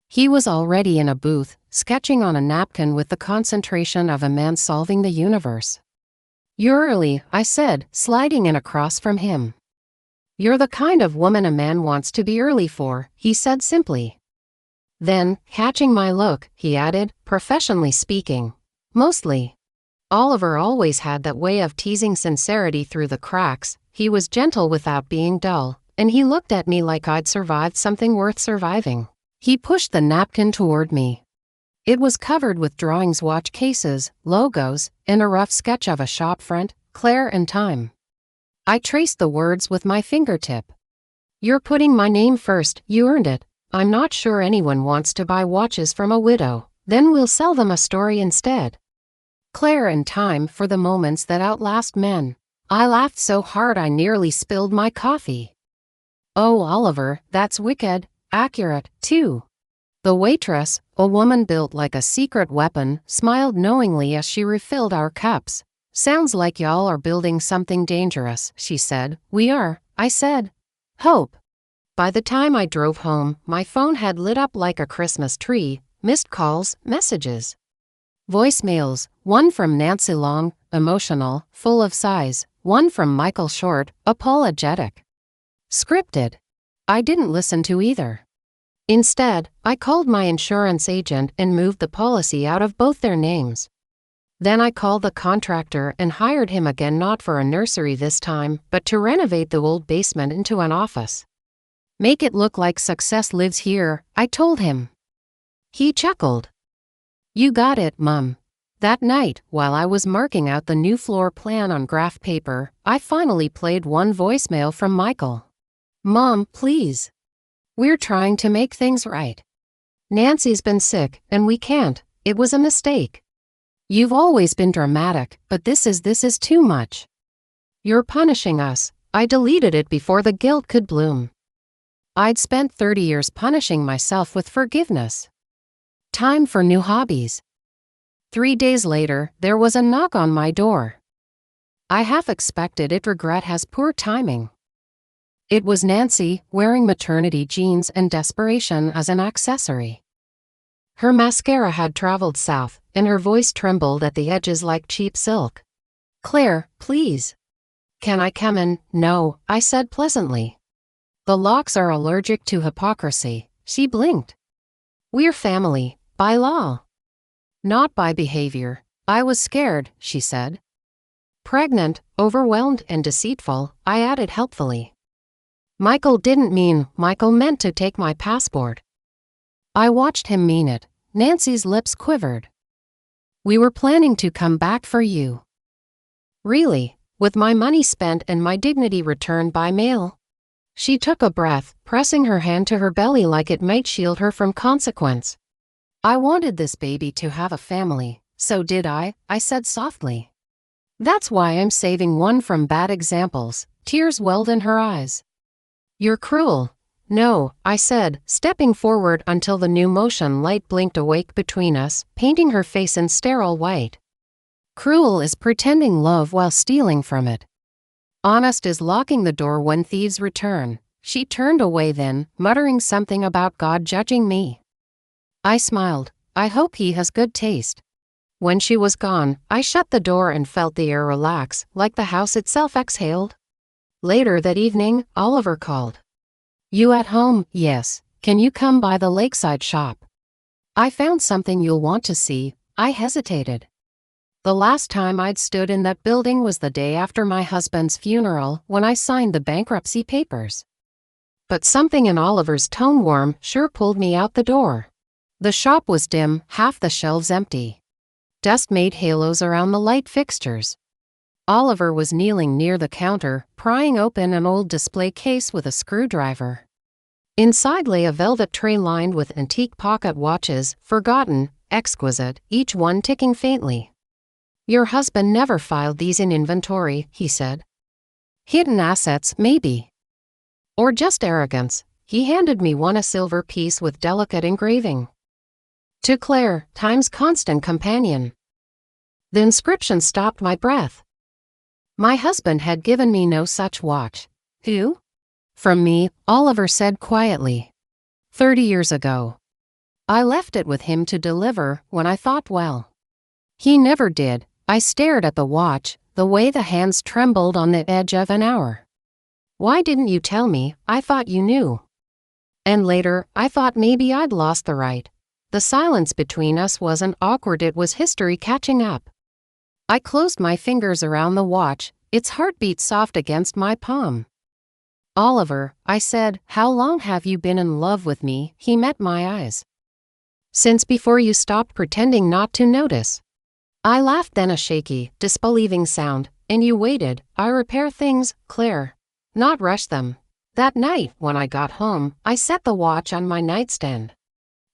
He was already in a booth, sketching on a napkin with the concentration of a man solving the universe. You're early, I said, sliding in across from him. You're the kind of woman a man wants to be early for, he said simply. Then, catching my look, he added, professionally speaking. Mostly. Oliver always had that way of teasing sincerity through the cracks. He was gentle without being dull, and he looked at me like I'd survived something worth surviving. He pushed the napkin toward me. It was covered with drawings, watch cases, logos, and a rough sketch of a shop front, Claire and Time. I traced the words with my fingertip. "You're putting my name first, you earned it. I'm not sure anyone wants to buy watches from a widow, then we'll sell them a story instead." Claire and Time for the moments that outlast men. I laughed so hard I nearly spilled my coffee. "Oh, Oliver, that's wicked, accurate, too." The waitress, a woman built like a secret weapon, smiled knowingly as she refilled our cups. "Sounds like y'all are building something dangerous," she said. "We are," I said. "Hope." By the time I drove home, my phone had lit up like a Christmas tree. Missed calls, messages. Voicemails, one from Nancy Long, emotional, full of sighs, one from Michael Short, apologetic. Scripted. I didn't listen to either. Instead, I called my insurance agent and moved the policy out of both their names. Then I called the contractor and hired him again, not for a nursery this time, but to renovate the old basement into an office. "Make it look like success lives here," I told him. He chuckled. "You got it, Mum." That night, while I was marking out the new floor plan on graph paper, I finally played one voicemail from Michael. "Mom, please. We're trying to make things right. Nancy's been sick, and we can't. It was a mistake. You've always been dramatic, but this is too much. You're punishing us." I deleted it before the guilt could bloom. I'd spent 30 years punishing myself with forgiveness. Time for new hobbies. 3 days later, there was a knock on my door. I half expected it. Regret has poor timing. It was Nancy, wearing maternity jeans and desperation as an accessory. Her mascara had traveled south, and her voice trembled at the edges like cheap silk. "Claire, please." "Can I come in?" "No," I said pleasantly. "The locks are allergic to hypocrisy." She blinked. "We're family, by law. Not by behavior." I was scared, she said. "Pregnant, overwhelmed, and deceitful," I added helpfully. "Michael didn't mean," Michael meant to take my passport. I watched him mean it. Nancy's lips quivered. "We were planning to come back for you." "Really? With my money spent and my dignity returned by mail?" She took a breath, pressing her hand to her belly like it might shield her from consequence. "I wanted this baby to have a family, so did I said softly. "That's why I'm saving one from bad examples." Tears welled in her eyes. "You're cruel." "No," I said, stepping forward until the new motion light blinked awake between us, painting her face in sterile white. "Cruel is pretending love while stealing from it. Honest is locking the door when thieves return." She turned away then, muttering something about God judging me. I smiled. I hope he has good taste. When she was gone, I shut the door and felt the air relax, like the house itself exhaled. Later that evening, Oliver called. "You at home?" "Yes. Can you come by the lakeside shop? I found something you'll want to see." I hesitated. The last time I'd stood in that building was the day after my husband's funeral, when I signed the bankruptcy papers. But something in Oliver's tone warm sure pulled me out the door. The shop was dim, half the shelves empty. Dust made halos around the light fixtures. Oliver was kneeling near the counter, prying open an old display case with a screwdriver. Inside lay a velvet tray lined with antique pocket watches, forgotten, exquisite, each one ticking faintly. "Your husband never filed these in inventory," he said. "Hidden assets, maybe. Or just arrogance." He handed me one, a silver piece with delicate engraving. "To Claire, Time's constant companion." The inscription stopped my breath. My husband had given me no such watch. "Who?" "From me," Oliver said quietly. 30 years ago. I left it with him to deliver when I thought well. He never did. I stared at the watch, the way the hands trembled on the edge of an hour. "Why didn't you tell me? I thought you knew." And later, I thought maybe I'd lost the right. The silence between us wasn't awkward, it was history catching up. I closed my fingers around the watch, its heartbeat soft against my palm. "Oliver," I said, "how long have you been in love with me?" He met my eyes. Since before you stopped pretending not to notice. I laughed, then a shaky, disbelieving sound, and you waited. I repair things, Claire. Not rush them. That night, when I got home, I set the watch on my nightstand.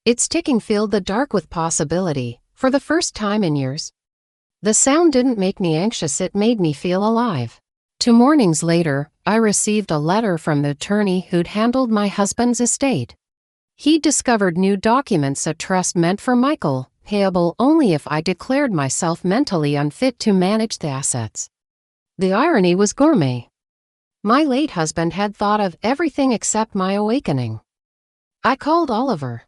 Its ticking filled the dark with possibility, for the first time in years. The sound didn't make me anxious, it made me feel alive. 2 mornings later, I received a letter from the attorney who'd handled my husband's estate. He'd discovered new documents a trust meant for Michael, payable only if I declared myself mentally unfit to manage the assets. The irony was gourmet. My late husband had thought of everything except my awakening. I called Oliver.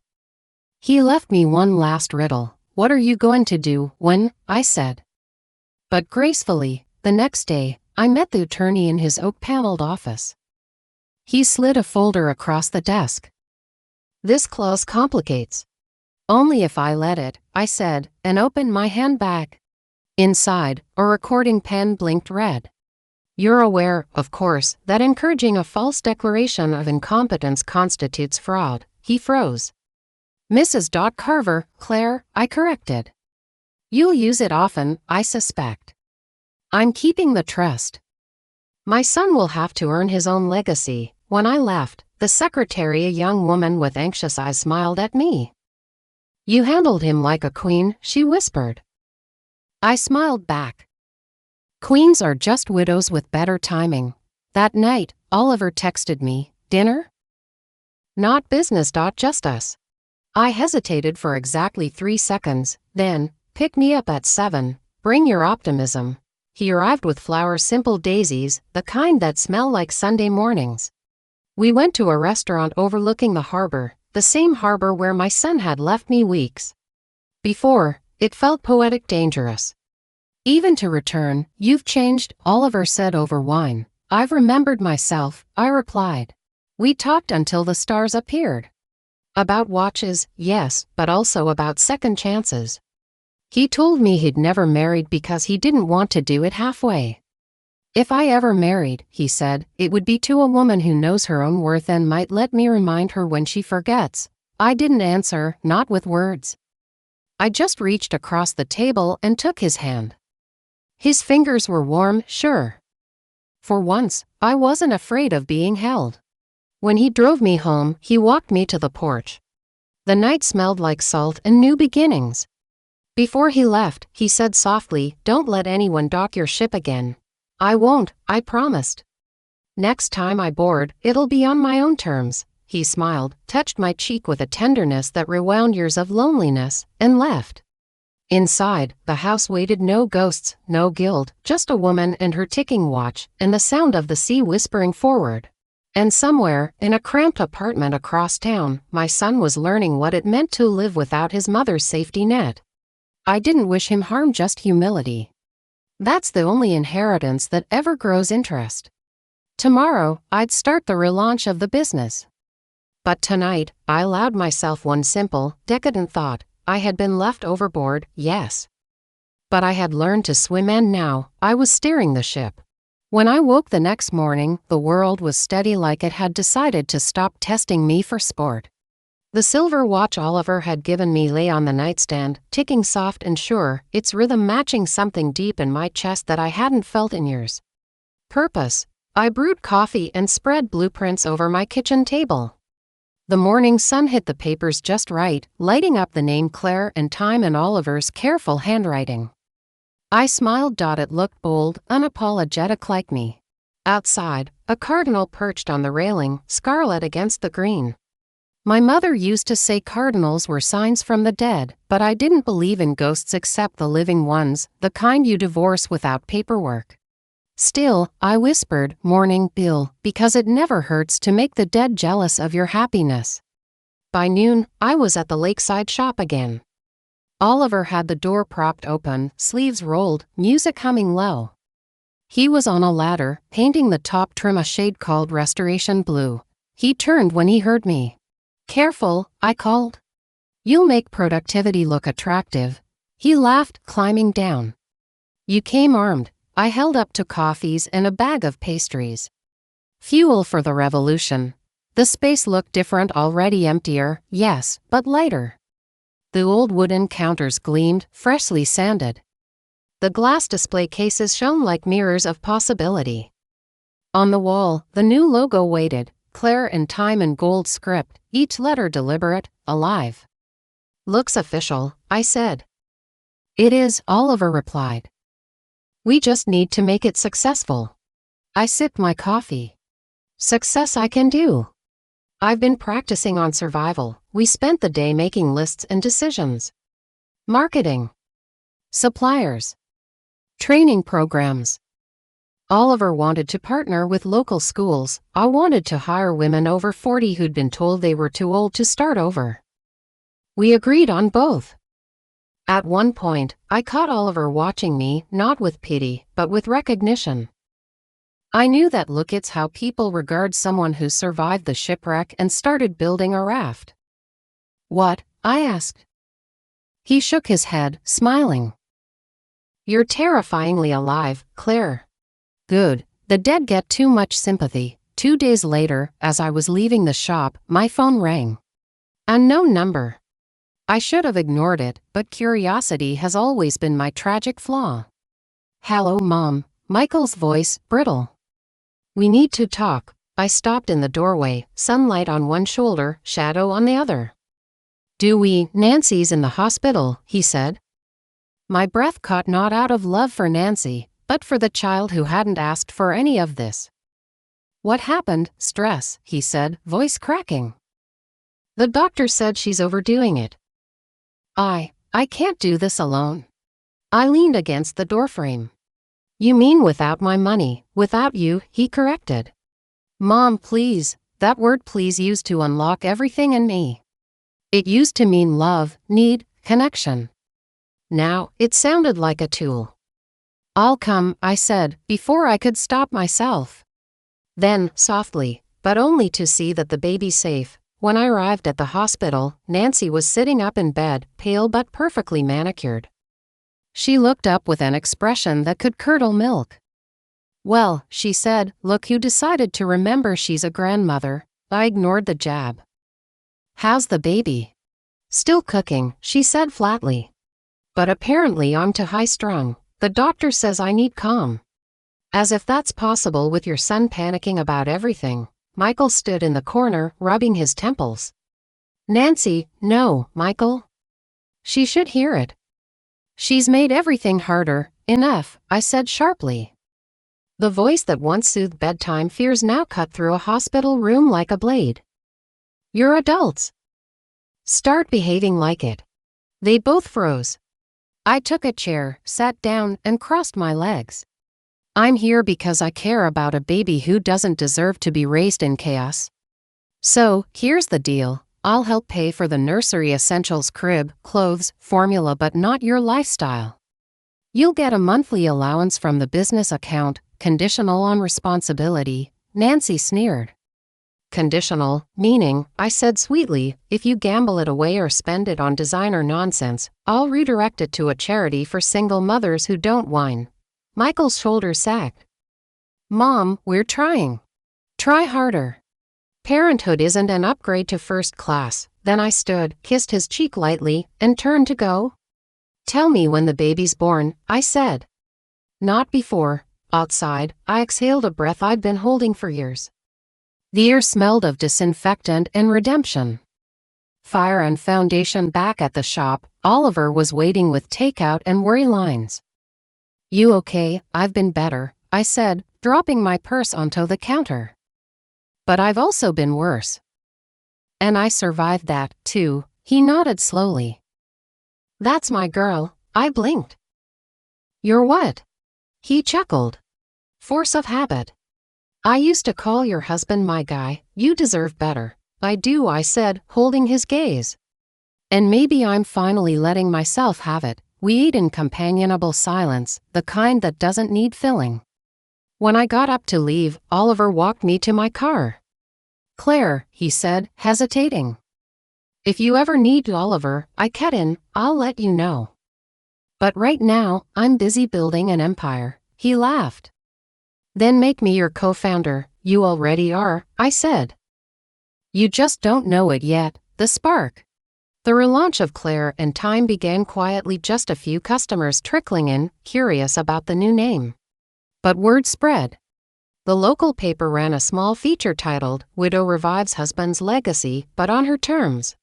He left me one last riddle. What are you going to do when? I said. But gracefully, the next day, I met the attorney in his oak-paneled office. He slid a folder across the desk. This clause complicates. Only if I let it, I said, and opened my handbag. Inside, a recording pen blinked red. You're aware, of course, that encouraging a false declaration of incompetence constitutes fraud. He froze. Mrs. Carver, Claire, I corrected. You'll use it often, I suspect. I'm keeping the trust. My son will have to earn his own legacy. When I left, the secretary, a young woman with anxious eyes, smiled at me. You handled him like a queen, she whispered. I smiled back. Queens are just widows with better timing. That night, Oliver texted me, dinner? Not business. Just us. I hesitated for exactly 3 seconds, then, pick me up at 7, bring your optimism. He arrived with flowers, simple daisies, the kind that smell like Sunday mornings. We went to a restaurant overlooking the harbor, the same harbor where my son had left me weeks before. It felt poetic, dangerous. Even to return. You've changed, Oliver said over wine. I've remembered myself, I replied. We talked until the stars appeared. About watches, yes, but also about second chances. He told me he'd never married because he didn't want to do it halfway. If I ever married, he said, it would be to a woman who knows her own worth and might let me remind her when she forgets. I didn't answer, not with words. I just reached across the table and took his hand. His fingers were warm, sure. For once, I wasn't afraid of being held. When he drove me home, he walked me to the porch. The night smelled like salt and new beginnings. Before he left, he said softly, don't let anyone dock your ship again. I won't, I promised. Next time I board, it'll be on my own terms. He smiled, touched my cheek with a tenderness that rewound years of loneliness, and left. Inside, the house waited, no ghosts, no guilt, just a woman and her ticking watch, and the sound of the sea whispering forward. And somewhere, in a cramped apartment across town, my son was learning what it meant to live without his mother's safety net. I didn't wish him harm, just humility. That's the only inheritance that ever grows interest. Tomorrow, I'd start the relaunch of the business. But tonight, I allowed myself one simple, decadent thought. I had been left overboard, yes. But I had learned to swim, and now, I was steering the ship. When I woke the next morning, the world was steady, like it had decided to stop testing me for sport. The silver watch Oliver had given me lay on the nightstand, ticking soft and sure, its rhythm matching something deep in my chest that I hadn't felt in years. Purpose. I brewed coffee and spread blueprints over my kitchen table. The morning sun hit the papers just right, lighting up the name Claire and time in Oliver's careful handwriting. I smiled. It looked bold, unapologetic, like me. Outside, a cardinal perched on the railing, scarlet against the green. My mother used to say cardinals were signs from the dead, but I didn't believe in ghosts except the living ones, the kind you divorce without paperwork. Still, I whispered, morning, Bill, because it never hurts to make the dead jealous of your happiness. By noon, I was at the lakeside shop again. Oliver had the door propped open, sleeves rolled, music humming low. He was on a ladder, painting the top trim a shade called restoration blue. He turned when he heard me. Careful, I called. You'll make productivity look attractive. He laughed, climbing down. You came armed. I held up 2 coffees and a bag of pastries. Fuel for the revolution. The space looked different, already emptier, yes, but lighter. The old wooden counters gleamed, freshly sanded. The glass display cases shone like mirrors of possibility. On the wall, the new logo waited, Claire in time and gold script, each letter deliberate, alive. "Looks official," I said. "It is," Oliver replied. "We just need to make it successful." I sipped my coffee. "Success I can do. I've been practicing on survival." We spent the day making lists and decisions. Marketing. Suppliers. Training programs. Oliver wanted to partner with local schools. I wanted to hire women over 40 who'd been told they were too old to start over. We agreed on both. At one point, I caught Oliver watching me, not with pity, but with recognition. I knew that look. It's how people regard someone who survived the shipwreck and started building a raft. "What?" I asked. He shook his head, smiling. "You're terrifyingly alive, Claire." Good. The dead get too much sympathy. 2 days later, as I was leaving the shop, my phone rang. Unknown number. I should have ignored it, but curiosity has always been my tragic flaw. "Hello, Mom." Michael's voice, brittle. "We need to talk." I stopped in the doorway, sunlight on one shoulder, shadow on the other. "Do we?" "Nancy's in the hospital," he said. My breath caught, not out of love for Nancy, but for the child who hadn't asked for any of this. "What happened?" "Stress," he said, voice cracking. "The doctor said she's overdoing it." I can't do this alone." I leaned against the doorframe. "You mean without my money, without you," he corrected. "Mom, please." That word "please" used to unlock everything in me. It used to mean love, need, connection. Now, it sounded like a tool. "I'll come," I said, before I could stop myself. Then, softly, but only to see that the baby's safe. When I arrived at the hospital, Nancy was sitting up in bed, pale but perfectly manicured. She looked up with an expression that could curdle milk. "Well," she said, "look who decided to remember she's a grandmother." I ignored the jab. "How's the baby?" "Still cooking," she said flatly. "But apparently I'm too high-strung. The doctor says I need calm." "As if that's possible with your son panicking about everything." Michael stood in the corner, rubbing his temples. "Nancy, no, Michael. She should hear it. She's made everything harder." "Enough," I said sharply. The voice that once soothed bedtime fears now cut through a hospital room like a blade. "You're adults. Start behaving like it." They both froze. I took a chair, sat down, and crossed my legs. "I'm here because I care about a baby who doesn't deserve to be raised in chaos. So, here's the deal. I'll help pay for the nursery essentials, crib, clothes, formula, but not your lifestyle. You'll get a monthly allowance from the business account, conditional on responsibility." Nancy sneered. "Conditional, meaning," I said sweetly, "if you gamble it away or spend it on designer nonsense, I'll redirect it to a charity for single mothers who don't whine." Michael's shoulders sagged. "Mom, we're trying. Try harder. Parenthood isn't an upgrade to first class." Then I stood, kissed his cheek lightly, and turned to go. "Tell me when the baby's born," I said. "Not before." Outside, I exhaled a breath I'd been holding for years. The air smelled of disinfectant and redemption. Fire and foundation. Back at the shop, Oliver was waiting with takeout and worry lines. "You okay?" "I've been better," I said, dropping my purse onto the counter. "But I've also been worse. And I survived that, too." He nodded slowly. "That's my girl." I blinked. "You're what?" He chuckled. "Force of habit. I used to call your husband my guy. You deserve better." "I do," I said, holding his gaze. "And maybe I'm finally letting myself have it." We ate in companionable silence, the kind that doesn't need filling. When I got up to leave, Oliver walked me to my car. "Claire," he said, hesitating. "If you ever need Oliver, I cut in, I'll let you know. But right now, I'm busy building an empire." He laughed. "Then make me your co-founder." "You already are," I said. "You just don't know it yet." The spark. The relaunch of Claire and Time began quietly, just a few customers trickling in, curious about the new name. But word spread. The local paper ran a small feature titled, "Widow Revives Husband's Legacy, but on Her Terms."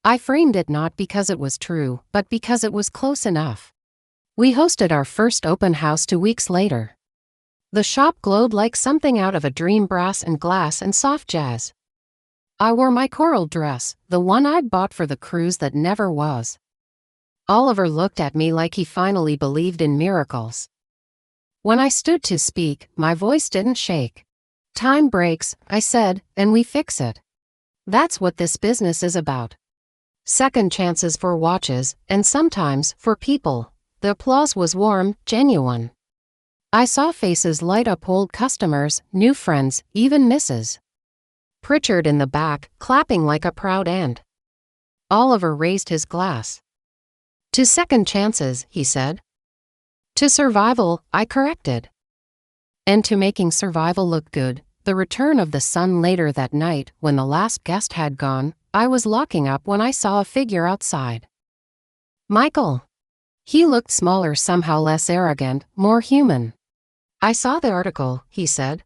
I framed it not because it was true, but because it was close enough. We hosted our first open house 2 weeks later. The shop glowed like something out of a dream, brass and glass and soft jazz. I wore my coral dress, the one I'd bought for the cruise that never was. Oliver looked at me like he finally believed in miracles. When I stood to speak, my voice didn't shake. "Time breaks," I said, "and we fix it. That's what this business is about. Second chances for watches, and sometimes for people." The applause was warm, genuine. I saw faces light up, old customers, new friends, even Mrs. Pritchard in the back, clapping like a proud aunt. Oliver raised his glass. "To second chances," he said. "To survival," I corrected. "And to making survival look good." The return of the sun later that night, when the last guest had gone, I was locking up when I saw a figure outside. Michael. He looked smaller, somehow less arrogant, more human. "I saw the article," he said.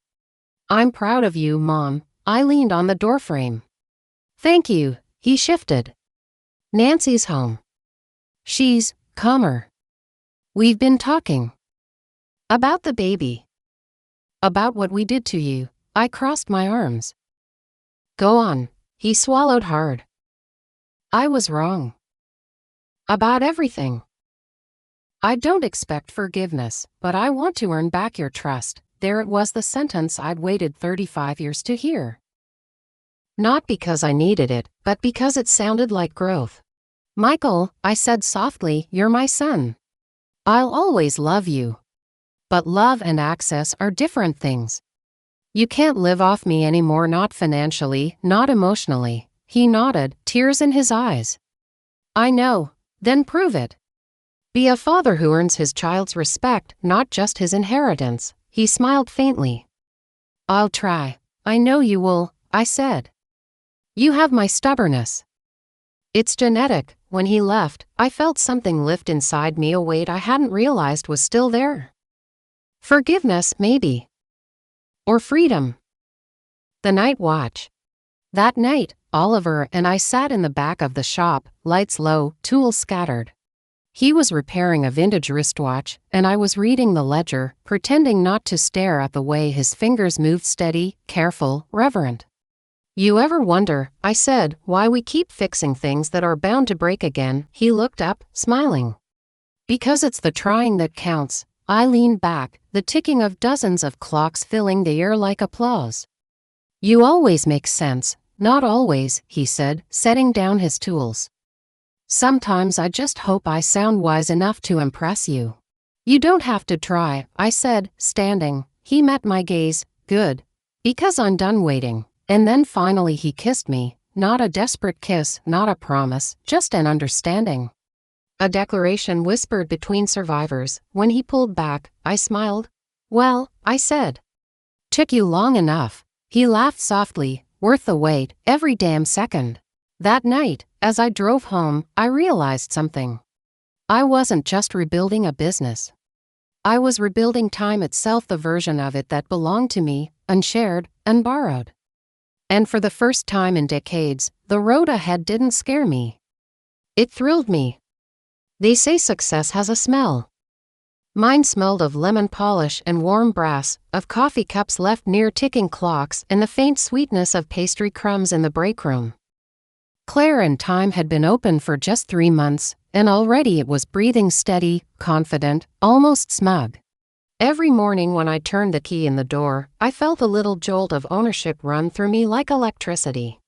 "I'm proud of you, Mom." I leaned on the doorframe. "Thank you." He shifted. "Nancy's home. She's calmer. We've been talking. About the baby. About what we did to you." I crossed my arms. "Go on." He swallowed hard. "I was wrong. About everything. I don't expect forgiveness, but I want to earn back your trust." There it was, the sentence I'd waited 35 years to hear. Not because I needed it, but because it sounded like growth. "Michael," I said softly, "you're my son. I'll always love you. But love and access are different things. You can't live off me anymore, not financially, not emotionally." He nodded, tears in his eyes. "I know. Then prove it. Be a father who earns his child's respect, not just his inheritance." He smiled faintly. "I'll try." "I know you will," I said. "You have my stubbornness. It's genetic." When he left, I felt something lift inside me, a weight I hadn't realized was still there. Forgiveness, maybe. Or freedom. The night watch. That night, Oliver and I sat in the back of the shop, lights low, tools scattered. He was repairing a vintage wristwatch, and I was reading the ledger, pretending not to stare at the way his fingers moved, steady, careful, reverent. "You ever wonder," I said, "why we keep fixing things that are bound to break again?" He looked up, smiling. "Because it's the trying that counts." I leaned back, the ticking of dozens of clocks filling the air like applause. "You always make sense." "Not always," he said, setting down his tools. "Sometimes I just hope I sound wise enough to impress you." "You don't have to try," I said, standing. He met my gaze. "Good. Because I'm done waiting." And then finally he kissed me. Not a desperate kiss, not a promise, just an understanding. A declaration whispered between survivors. When he pulled back, I smiled. "Well," I said. "Took you long enough." He laughed softly. "Worth the wait, every damn second." That night, as I drove home, I realized something. I wasn't just rebuilding a business. I was rebuilding time itself, the version of it that belonged to me, unshared, unborrowed. And for the first time in decades, the road ahead didn't scare me. It thrilled me. They say success has a smell. Mine smelled of lemon polish and warm brass, of coffee cups left near ticking clocks, and the faint sweetness of pastry crumbs in the break room. Claire and Time had been open for just 3 months, and already it was breathing steady, confident, almost smug. Every morning when I turned the key in the door, I felt a little jolt of ownership run through me like electricity.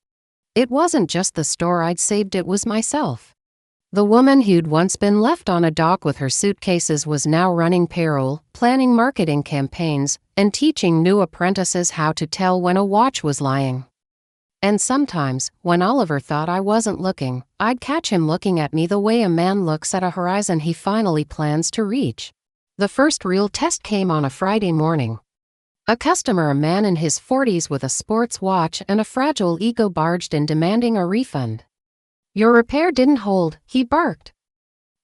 It wasn't just the store I'd saved, it was myself. The woman who'd once been left on a dock with her suitcases was now running payroll, planning marketing campaigns, and teaching new apprentices how to tell when a watch was lying. And sometimes, when Oliver thought I wasn't looking, I'd catch him looking at me the way a man looks at a horizon he finally plans to reach. The first real test came on a Friday morning. A customer, a man in his 40s with a sports watch and a fragile ego, barged in demanding a refund. Your repair didn't hold, he barked.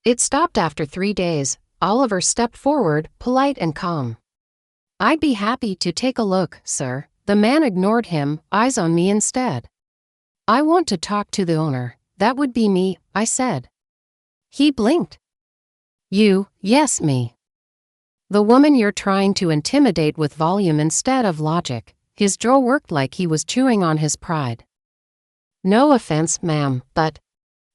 It stopped after 3 days. Oliver stepped forward, polite and calm. I'd be happy to take a look, sir. The man ignored him, eyes on me instead. I want to talk to the owner. That would be me, I said. He blinked. You, yes, me. The woman you're trying to intimidate with volume instead of logic. His jaw worked like he was chewing on his pride. No offense, ma'am, but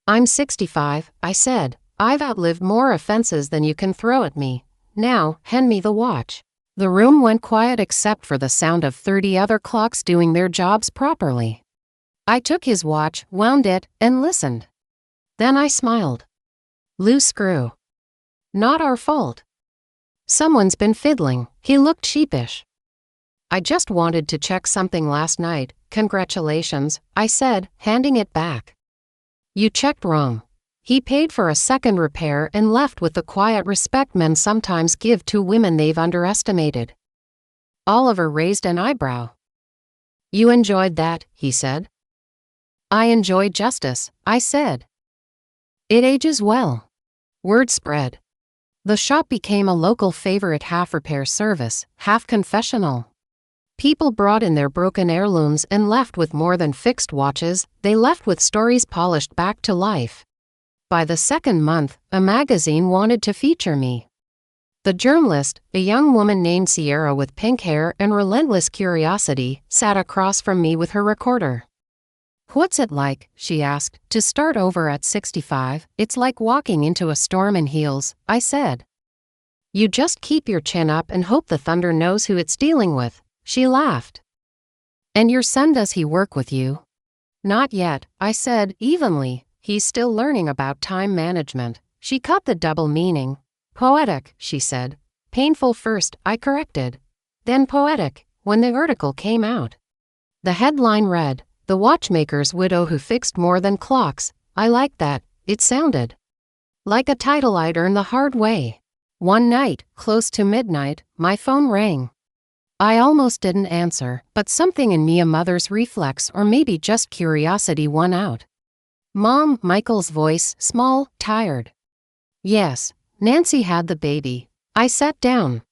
I'm 65, I said. I've outlived more offenses than you can throw at me. Now, hand me the watch. The room went quiet except for the sound of 30 other clocks doing their jobs properly. I took his watch, wound it, and listened. Then I smiled. Loose screw. Not our fault. Someone's been fiddling. He looked sheepish. I just wanted to check something last night. Congratulations, I said, handing it back. You checked wrong. He paid for a second repair and left with the quiet respect men sometimes give to women they've underestimated. Oliver raised an eyebrow. You enjoyed that, he said. I enjoyed justice, I said. It ages well. Word spread. The shop became a local favorite, half repair service, half confessional. People brought in their broken heirlooms and left with more than fixed watches. They left with stories polished back to life. By the second month, a magazine wanted to feature me. The journalist, a young woman named Sierra with pink hair and relentless curiosity, sat across from me with her recorder. What's it like, she asked, to start over at 65? It's like walking into a storm in heels, I said. You just keep your chin up and hope the thunder knows who it's dealing with, she laughed. And your son, does he work with you? Not yet, I said, evenly. He's still learning about time management. She caught the double meaning. Poetic, she said. Painful first, I corrected. Then poetic, when the article came out. The headline read, The Watchmaker's Widow Who Fixed More Than Clocks. I liked that. It sounded like a title I'd earned the hard way. One night, close to midnight, my phone rang. I almost didn't answer, but something in me, a mother's reflex or maybe just curiosity, won out. Mom, Michael's voice, small, tired. Yes, Nancy had the baby. I sat down.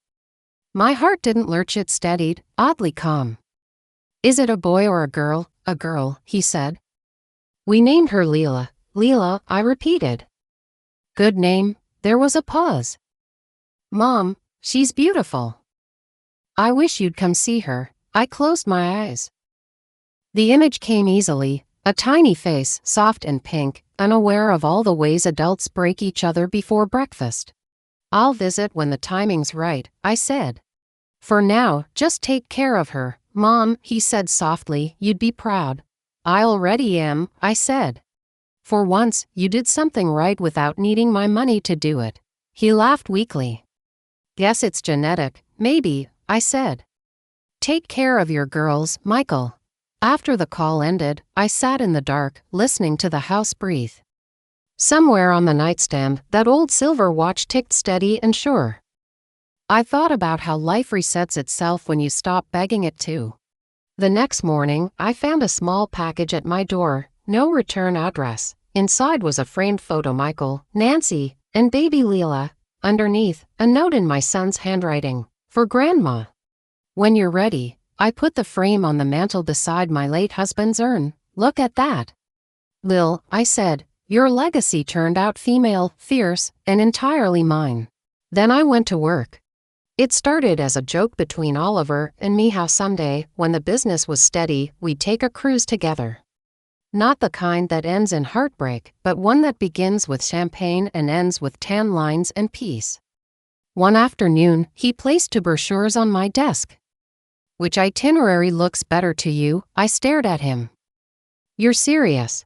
My heart didn't lurch, it steadied, oddly calm. Is it a boy or a girl? A girl, he said. We named her Leela. Leela, I repeated. Good name. There was a pause. Mom, she's beautiful. I wish you'd come see her. I closed my eyes. The image came easily. A tiny face, soft and pink, unaware of all the ways adults break each other before breakfast. I'll visit when the timing's right, I said. For now, just take care of her, Mom, he said softly. You'd be proud. I already am, I said. For once, you did something right without needing my money to do it. He laughed weakly. Guess it's genetic, maybe, I said. Take care of your girls, Michael. After the call ended, I sat in the dark, listening to the house breathe. Somewhere on the nightstand, that old silver watch ticked steady and sure. I thought about how life resets itself when you stop begging it to. The next morning, I found a small package at my door, no return address. Inside was a framed photo, Michael, Nancy, and baby Leela. Underneath, a note in my son's handwriting. For Grandma. When you're ready. I put the frame on the mantel beside my late husband's urn. Look at that. Lil, I said, your legacy turned out female, fierce, and entirely mine. Then I went to work. It started as a joke between Oliver and me how someday, when the business was steady, we'd take a cruise together. Not the kind that ends in heartbreak, but one that begins with champagne and ends with tan lines and peace. One afternoon, he placed 2 brochures on my desk. Which itinerary looks better to you? I stared at him. You're serious.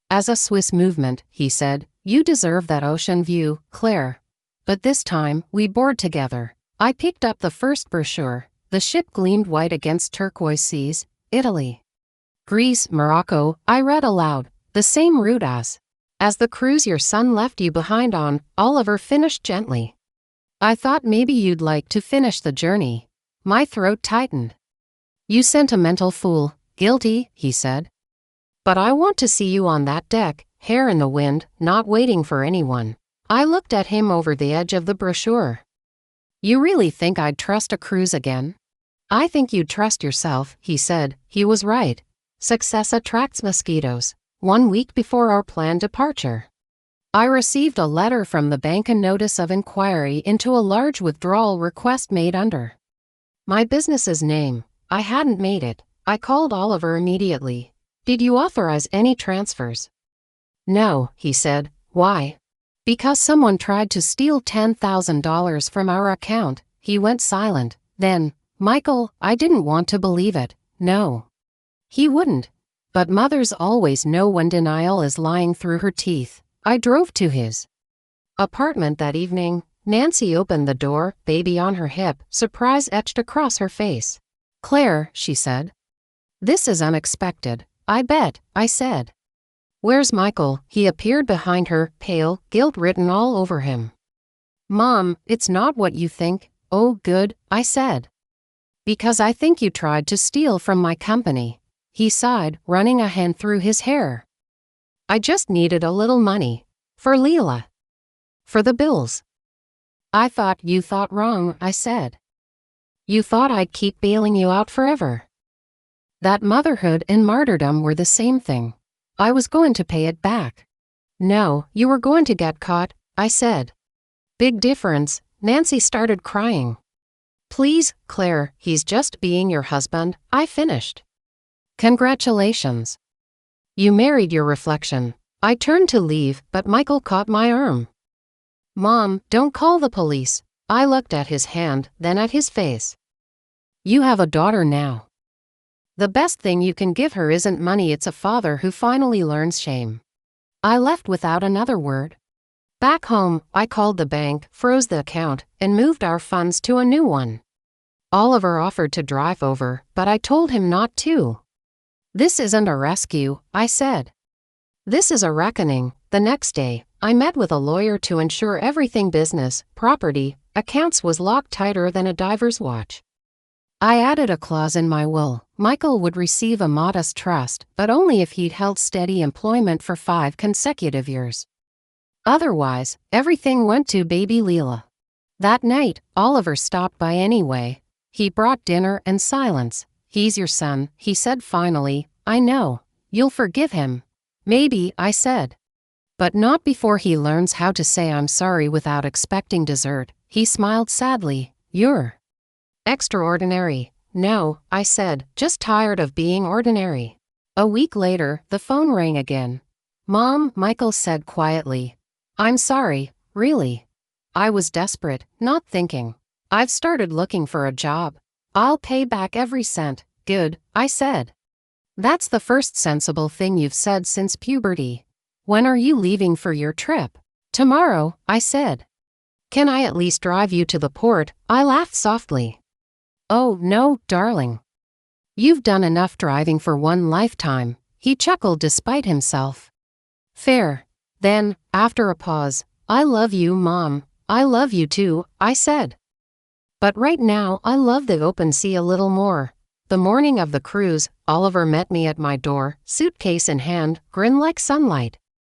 As a Swiss movement, he said, you deserve that ocean view, Claire. But this time, we board together. I picked up the first brochure. The ship gleamed white against turquoise seas. Italy. Greece, Morocco, I read aloud. The same route as the cruise your son left you behind on, Oliver finished gently. I thought maybe you'd like to finish the journey. My throat tightened. You sentimental fool. Guilty, he said. But I want to see you on that deck, hair in the wind, not waiting for anyone. I looked at him over the edge of the brochure. You really think I'd trust a cruise again? I think you'd trust yourself, he said. He was right. Success attracts mosquitoes. 1 week before our planned departure, I received a letter from the bank, a notice of inquiry into a large withdrawal request made under my business's name. I hadn't made it. I called Oliver immediately. Did you authorize any transfers? No, he said. Why? Because someone tried to steal $10,000 from our account. He went silent. Then, Michael, I didn't want to believe it. No. He wouldn't. But mothers always know when denial is lying through her teeth. I drove to his apartment that evening. Nancy opened the door, baby on her hip, surprise etched across her face. Claire, she said. This is unexpected. I bet, I said. Where's Michael? He appeared behind her, pale, guilt written all over him. Mom, it's not what you think. Oh, good, I said. Because I think you tried to steal from my company. He sighed, running a hand through his hair. I just needed a little money. For Leela. For the bills. I thought you thought wrong, I said. You thought I'd keep bailing you out forever. That motherhood and martyrdom were the same thing. I was going to pay it back. No, you were going to get caught, I said. Big difference. Nancy started crying. Please, Claire, he's just being your husband, I finished. Congratulations. You married your reflection. I turned to leave, but Michael caught my arm. Mom, don't call the police. I looked at his hand, then at his face. You have a daughter now. The best thing you can give her isn't money, it's a father who finally learns shame. I left without another word. Back home, I called the bank, froze the account, and moved our funds to a new one. Oliver offered to drive over, but I told him not to. This isn't a rescue, I said. This is a reckoning. The next day, I met with a lawyer to ensure everything business, property, accounts was locked tighter than a diver's watch. I added a clause in my will. Michael would receive a modest trust, but only if he'd held steady employment for 5 consecutive years. Otherwise, everything went to baby Leela. That night, Oliver stopped by anyway. He brought dinner and silence. He's your son, he said finally. I know. You'll forgive him. Maybe, I said. But not before he learns how to say I'm sorry without expecting dessert. He smiled sadly. You're extraordinary. No, I said, just tired of being ordinary. A week later, the phone rang again. Mom, Michael said quietly. I'm sorry, really. I was desperate, not thinking. I've started looking for a job. I'll pay back every cent. Good, I said. That's the first sensible thing you've said since puberty. When are you leaving for your trip? Tomorrow, I said. Can I at least drive you to the port? I laughed softly. Oh, no, darling. You've done enough driving for one lifetime. He chuckled despite himself. Fair. Then, after a pause, I love you, Mom. I love you too, I said. But right now, I love the open sea a little more. The morning of the cruise, Oliver met me at my door, suitcase in hand, grin like sunlight.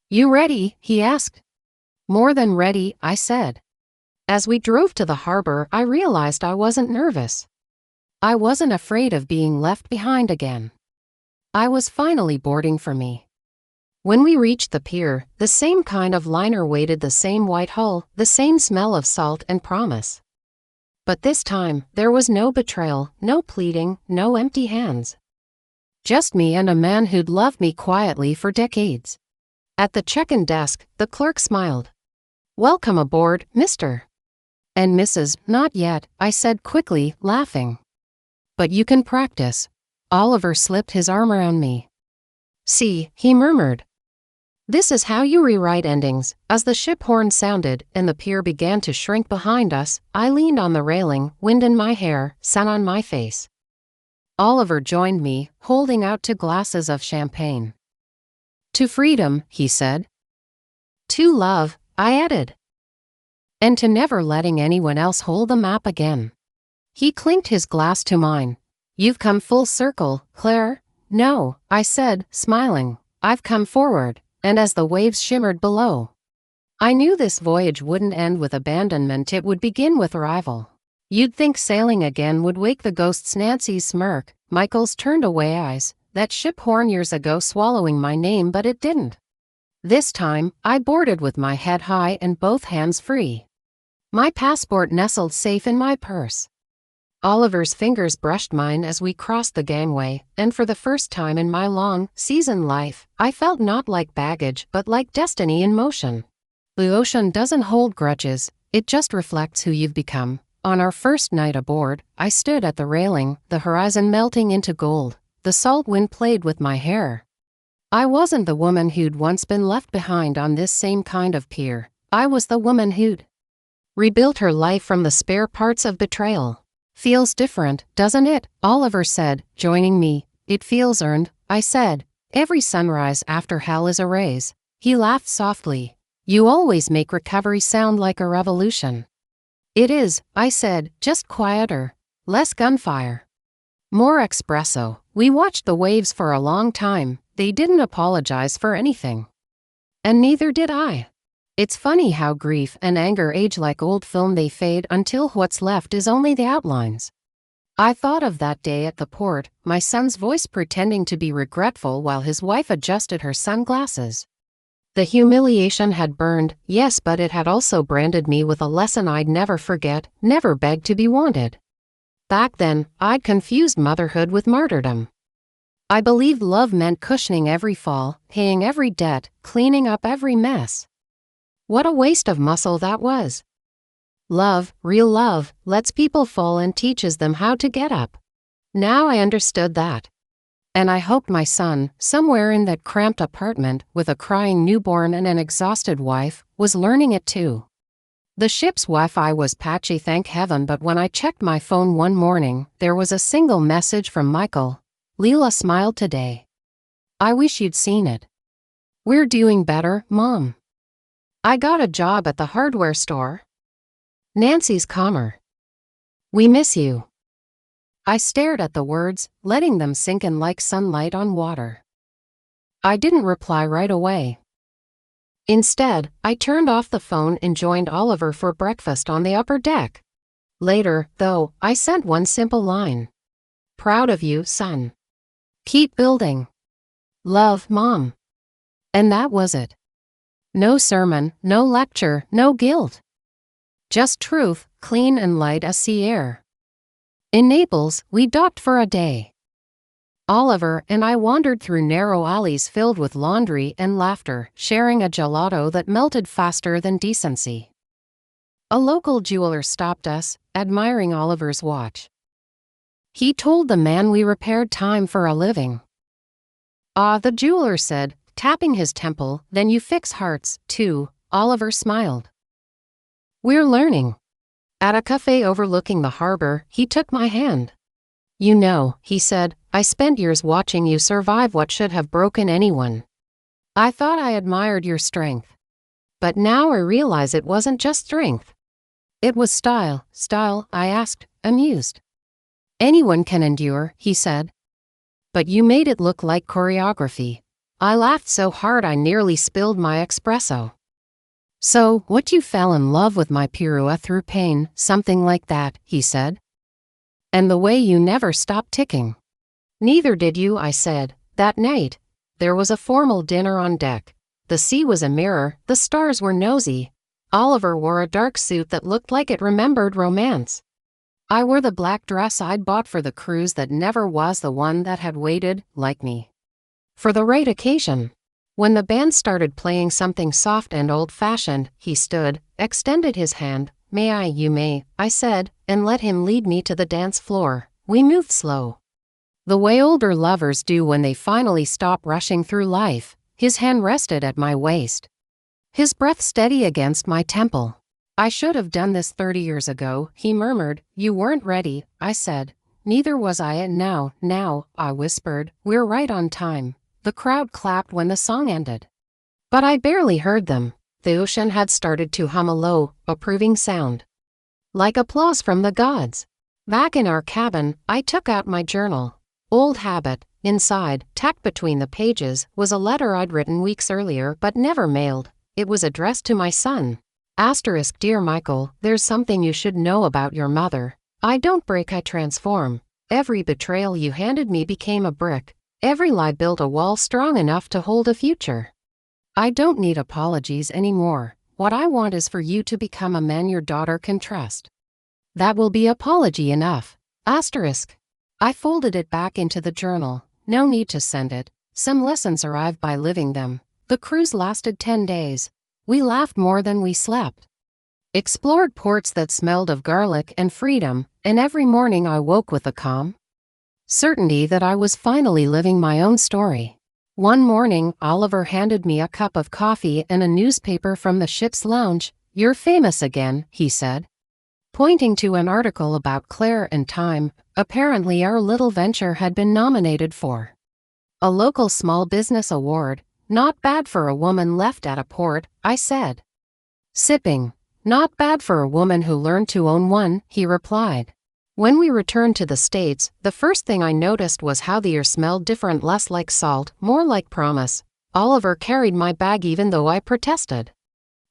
You ready? He asked. More than ready, I said. As we drove to the harbor, I realized I wasn't nervous. I wasn't afraid of being left behind again. I was finally boarding for me. When we reached the pier, the same kind of liner waited, the same white hull, the same smell of salt and promise. But this time, there was no betrayal, no pleading, no empty hands. Just me and a man who'd loved me quietly for decades. At the check-in desk, the clerk smiled. Welcome aboard, Mr. and Mrs. Not yet, I said quickly, laughing. But you can practice. Oliver slipped his arm around me. See, he murmured. This is how you rewrite endings. As the ship horn sounded and the pier began to shrink behind us, I leaned on the railing, wind in my hair, sun on my face. Oliver joined me, holding out 2 glasses of champagne. To freedom, he said. To love, I added. And to never letting anyone else hold the map again. He clinked his glass to mine. You've come full circle, Claire. No, I said, smiling. I've come forward. And as the waves shimmered below, I knew this voyage wouldn't end with abandonment, it would begin with arrival. You'd think sailing again would wake the ghosts. Nancy's smirk, Michael's turned away eyes, that ship horn years ago swallowing my name, but it didn't. This time, I boarded with my head high and both hands free. My passport nestled safe in my purse. Oliver's fingers brushed mine as we crossed the gangway, and for the first time in my long, seasoned life, I felt not like baggage but like destiny in motion. The ocean doesn't hold grudges, it just reflects who you've become. On our first night aboard, I stood at the railing, the horizon melting into gold. The salt wind played with my hair. I wasn't the woman who'd once been left behind on this same kind of pier. I was the woman who'd rebuilt her life from the spare parts of betrayal. Feels different, doesn't it? Oliver said, joining me. It feels earned, I said. Every sunrise after hell is a raise. He laughed softly. You always make recovery sound like a revolution. It is, I said, just quieter. Less gunfire. More espresso. We watched the waves for a long time. They didn't apologize for anything. And neither did I. It's funny how grief and anger age like old film. They fade until what's left is only the outlines. I thought of that day at the port, my son's voice pretending to be regretful while his wife adjusted her sunglasses. The humiliation had burned, yes, but it had also branded me with a lesson I'd never forget, never beg to be wanted. Back then, I'd confused motherhood with martyrdom. I believed love meant cushioning every fall, paying every debt, cleaning up every mess. What a waste of muscle that was. Love, real love, lets people fall and teaches them how to get up. Now I understood that. And I hoped my son, somewhere in that cramped apartment, with a crying newborn and an exhausted wife, was learning it too. The ship's Wi-Fi was patchy, thank heaven, but when I checked my phone one morning, there was a single message from Michael. Leela smiled today. I wish you'd seen it. We're doing better, Mom. I got a job at the hardware store. Nancy's calmer. We miss you. I stared at the words, letting them sink in like sunlight on water. I didn't reply right away. Instead, I turned off the phone and joined Oliver for breakfast on the upper deck. Later, though, I sent one simple line. Proud of you, son. Keep building. Love, Mom. And that was it. No sermon, no lecture, no guilt. Just truth, clean and light as sea air. In Naples, we docked for a day. Oliver and I wandered through narrow alleys filled with laundry and laughter, sharing a gelato that melted faster than decency. A local jeweler stopped us, admiring Oliver's watch. He told the man we repaired time for a living. Ah, the jeweler said, tapping his temple, then you fix hearts, too. Oliver smiled. We're learning. At a cafe overlooking the harbor, he took my hand. You know, he said, I spent years watching you survive what should have broken anyone. I thought I admired your strength. But now I realize it wasn't just strength. It was style. Style, I asked, amused. Anyone can endure, he said. But you made it look like choreography. I laughed so hard I nearly spilled my espresso. So, what, you fell in love with my pirouette through pain, something like that, he said. And the way you never stopped ticking. Neither did you, I said. That night, there was a formal dinner on deck. The sea was a mirror, the stars were nosy. Oliver wore a dark suit that looked like it remembered romance. I wore the black dress I'd bought for the cruise that never was, the one that had waited, like me, for the right occasion. When the band started playing something soft and old-fashioned, he stood, extended his hand. May I? You may, I said, and let him lead me to the dance floor. We moved slow, the way older lovers do when they finally stop rushing through life. His hand rested at my waist, his breath steady against my temple. I should have done this 30 years ago, he murmured. You weren't ready, I said. Neither was I, and now, I whispered, we're right on time. The crowd clapped when the song ended. But I barely heard them. The ocean had started to hum a low, approving sound, like applause from the gods. Back in our cabin, I took out my journal. Old habit, Inside, tacked between the pages, was a letter I'd written weeks earlier but never mailed. It was addressed to my son. Dear Michael, there's something you should know about your mother. I don't break, I transform. Every betrayal you handed me became a brick. Every lie built a wall strong enough to hold a future. I don't need apologies anymore. What I want is for you to become a man your daughter can trust. That will be apology enough. I folded it back into the journal. No need to send it. Some lessons arrived by living them. The cruise lasted 10 days. We laughed more than we slept. Explored ports that smelled of garlic and freedom, and every morning I woke with a calm certainty that I was finally living my own story. One morning, Oliver handed me a cup of coffee and a newspaper from the ship's lounge. "You're famous again," he said, pointing to an article about Claire and Time. Apparently our little venture had been nominated for a local small business award. Not bad for a woman left at a port, I said, sipping. Not bad for a woman who learned to own one, he replied. When we returned to the States, the first thing I noticed was how the air smelled different, less like salt, more like promise. Oliver carried my bag even though I protested.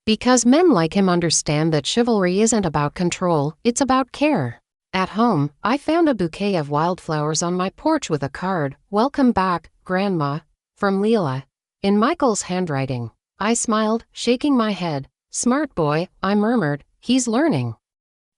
Because men like him understand that chivalry isn't about control, it's about care. At home, I found a bouquet of wildflowers on my porch with a card, "Welcome back, Grandma," from Leela, in Michael's handwriting. I smiled, shaking my head. "Smart boy," I murmured, "he's learning."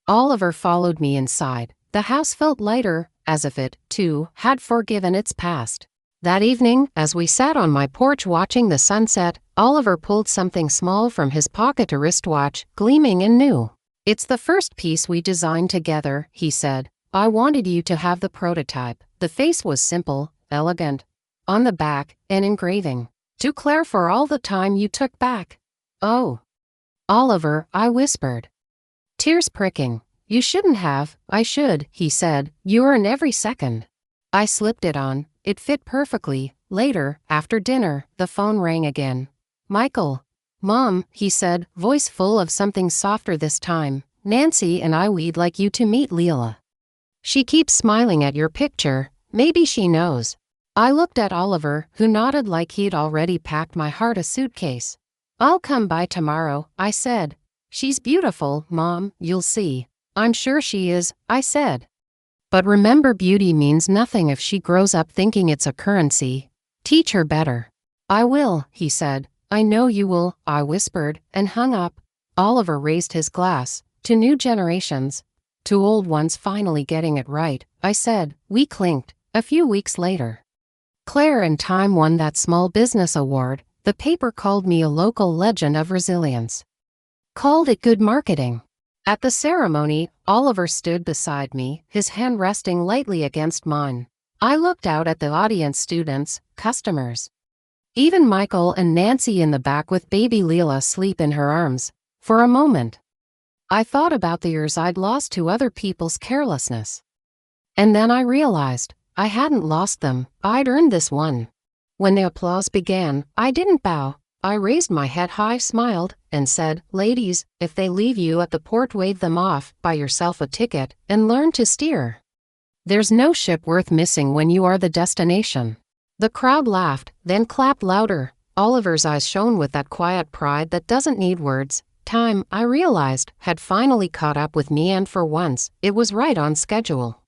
Oliver followed me inside. The house felt lighter, as if it, too, had forgiven its past. That evening, as we sat on my porch watching the sunset, Oliver pulled something small from his pocket, a wristwatch, gleaming and new. "It's the first piece we designed together," he said. "I wanted you to have the prototype." The face was simple, elegant. On the back, an engraving. "To Claire for all the time you took back." "Oh, Oliver," I whispered, tears pricking. "You shouldn't have." "I should," he said. "You earn every second." I slipped it on. It fit perfectly. Later, after dinner, the phone rang again. "Michael." "Mom," he said, voice full of something softer this time. "Nancy and we'd like you to meet Leela. She keeps smiling at your picture. Maybe she knows." I looked at Oliver, who nodded like he'd already packed my heart a suitcase. "I'll come by tomorrow," I said. "She's beautiful, Mom, you'll see." "I'm sure she is," I said. "But remember, beauty means nothing if she grows up thinking it's a currency. Teach her better." "I will," he said. "I know you will," I whispered, and hung up. Oliver raised his glass. "To new generations. To old ones finally getting it right," I said. We clinked. A few weeks later, Claire and Time won that small business award. The paper called me a local legend of resilience. Called it good marketing. At the ceremony, Oliver stood beside me, his hand resting lightly against mine. I looked out at the audience, students, customers. Even Michael and Nancy in the back with baby Leela asleep in her arms. For a moment, I thought about the years I'd lost to other people's carelessness. And then I realized, I hadn't lost them, I'd earned this one. When the applause began, I didn't bow. I raised my head high, smiled, and said, "Ladies, if they leave you at the port, wave them off, buy yourself a ticket, and learn to steer. There's no ship worth missing when you are the destination." The crowd laughed, then clapped louder. Oliver's eyes shone with that quiet pride that doesn't need words. Time, I realized, had finally caught up with me, and for once, it was right on schedule.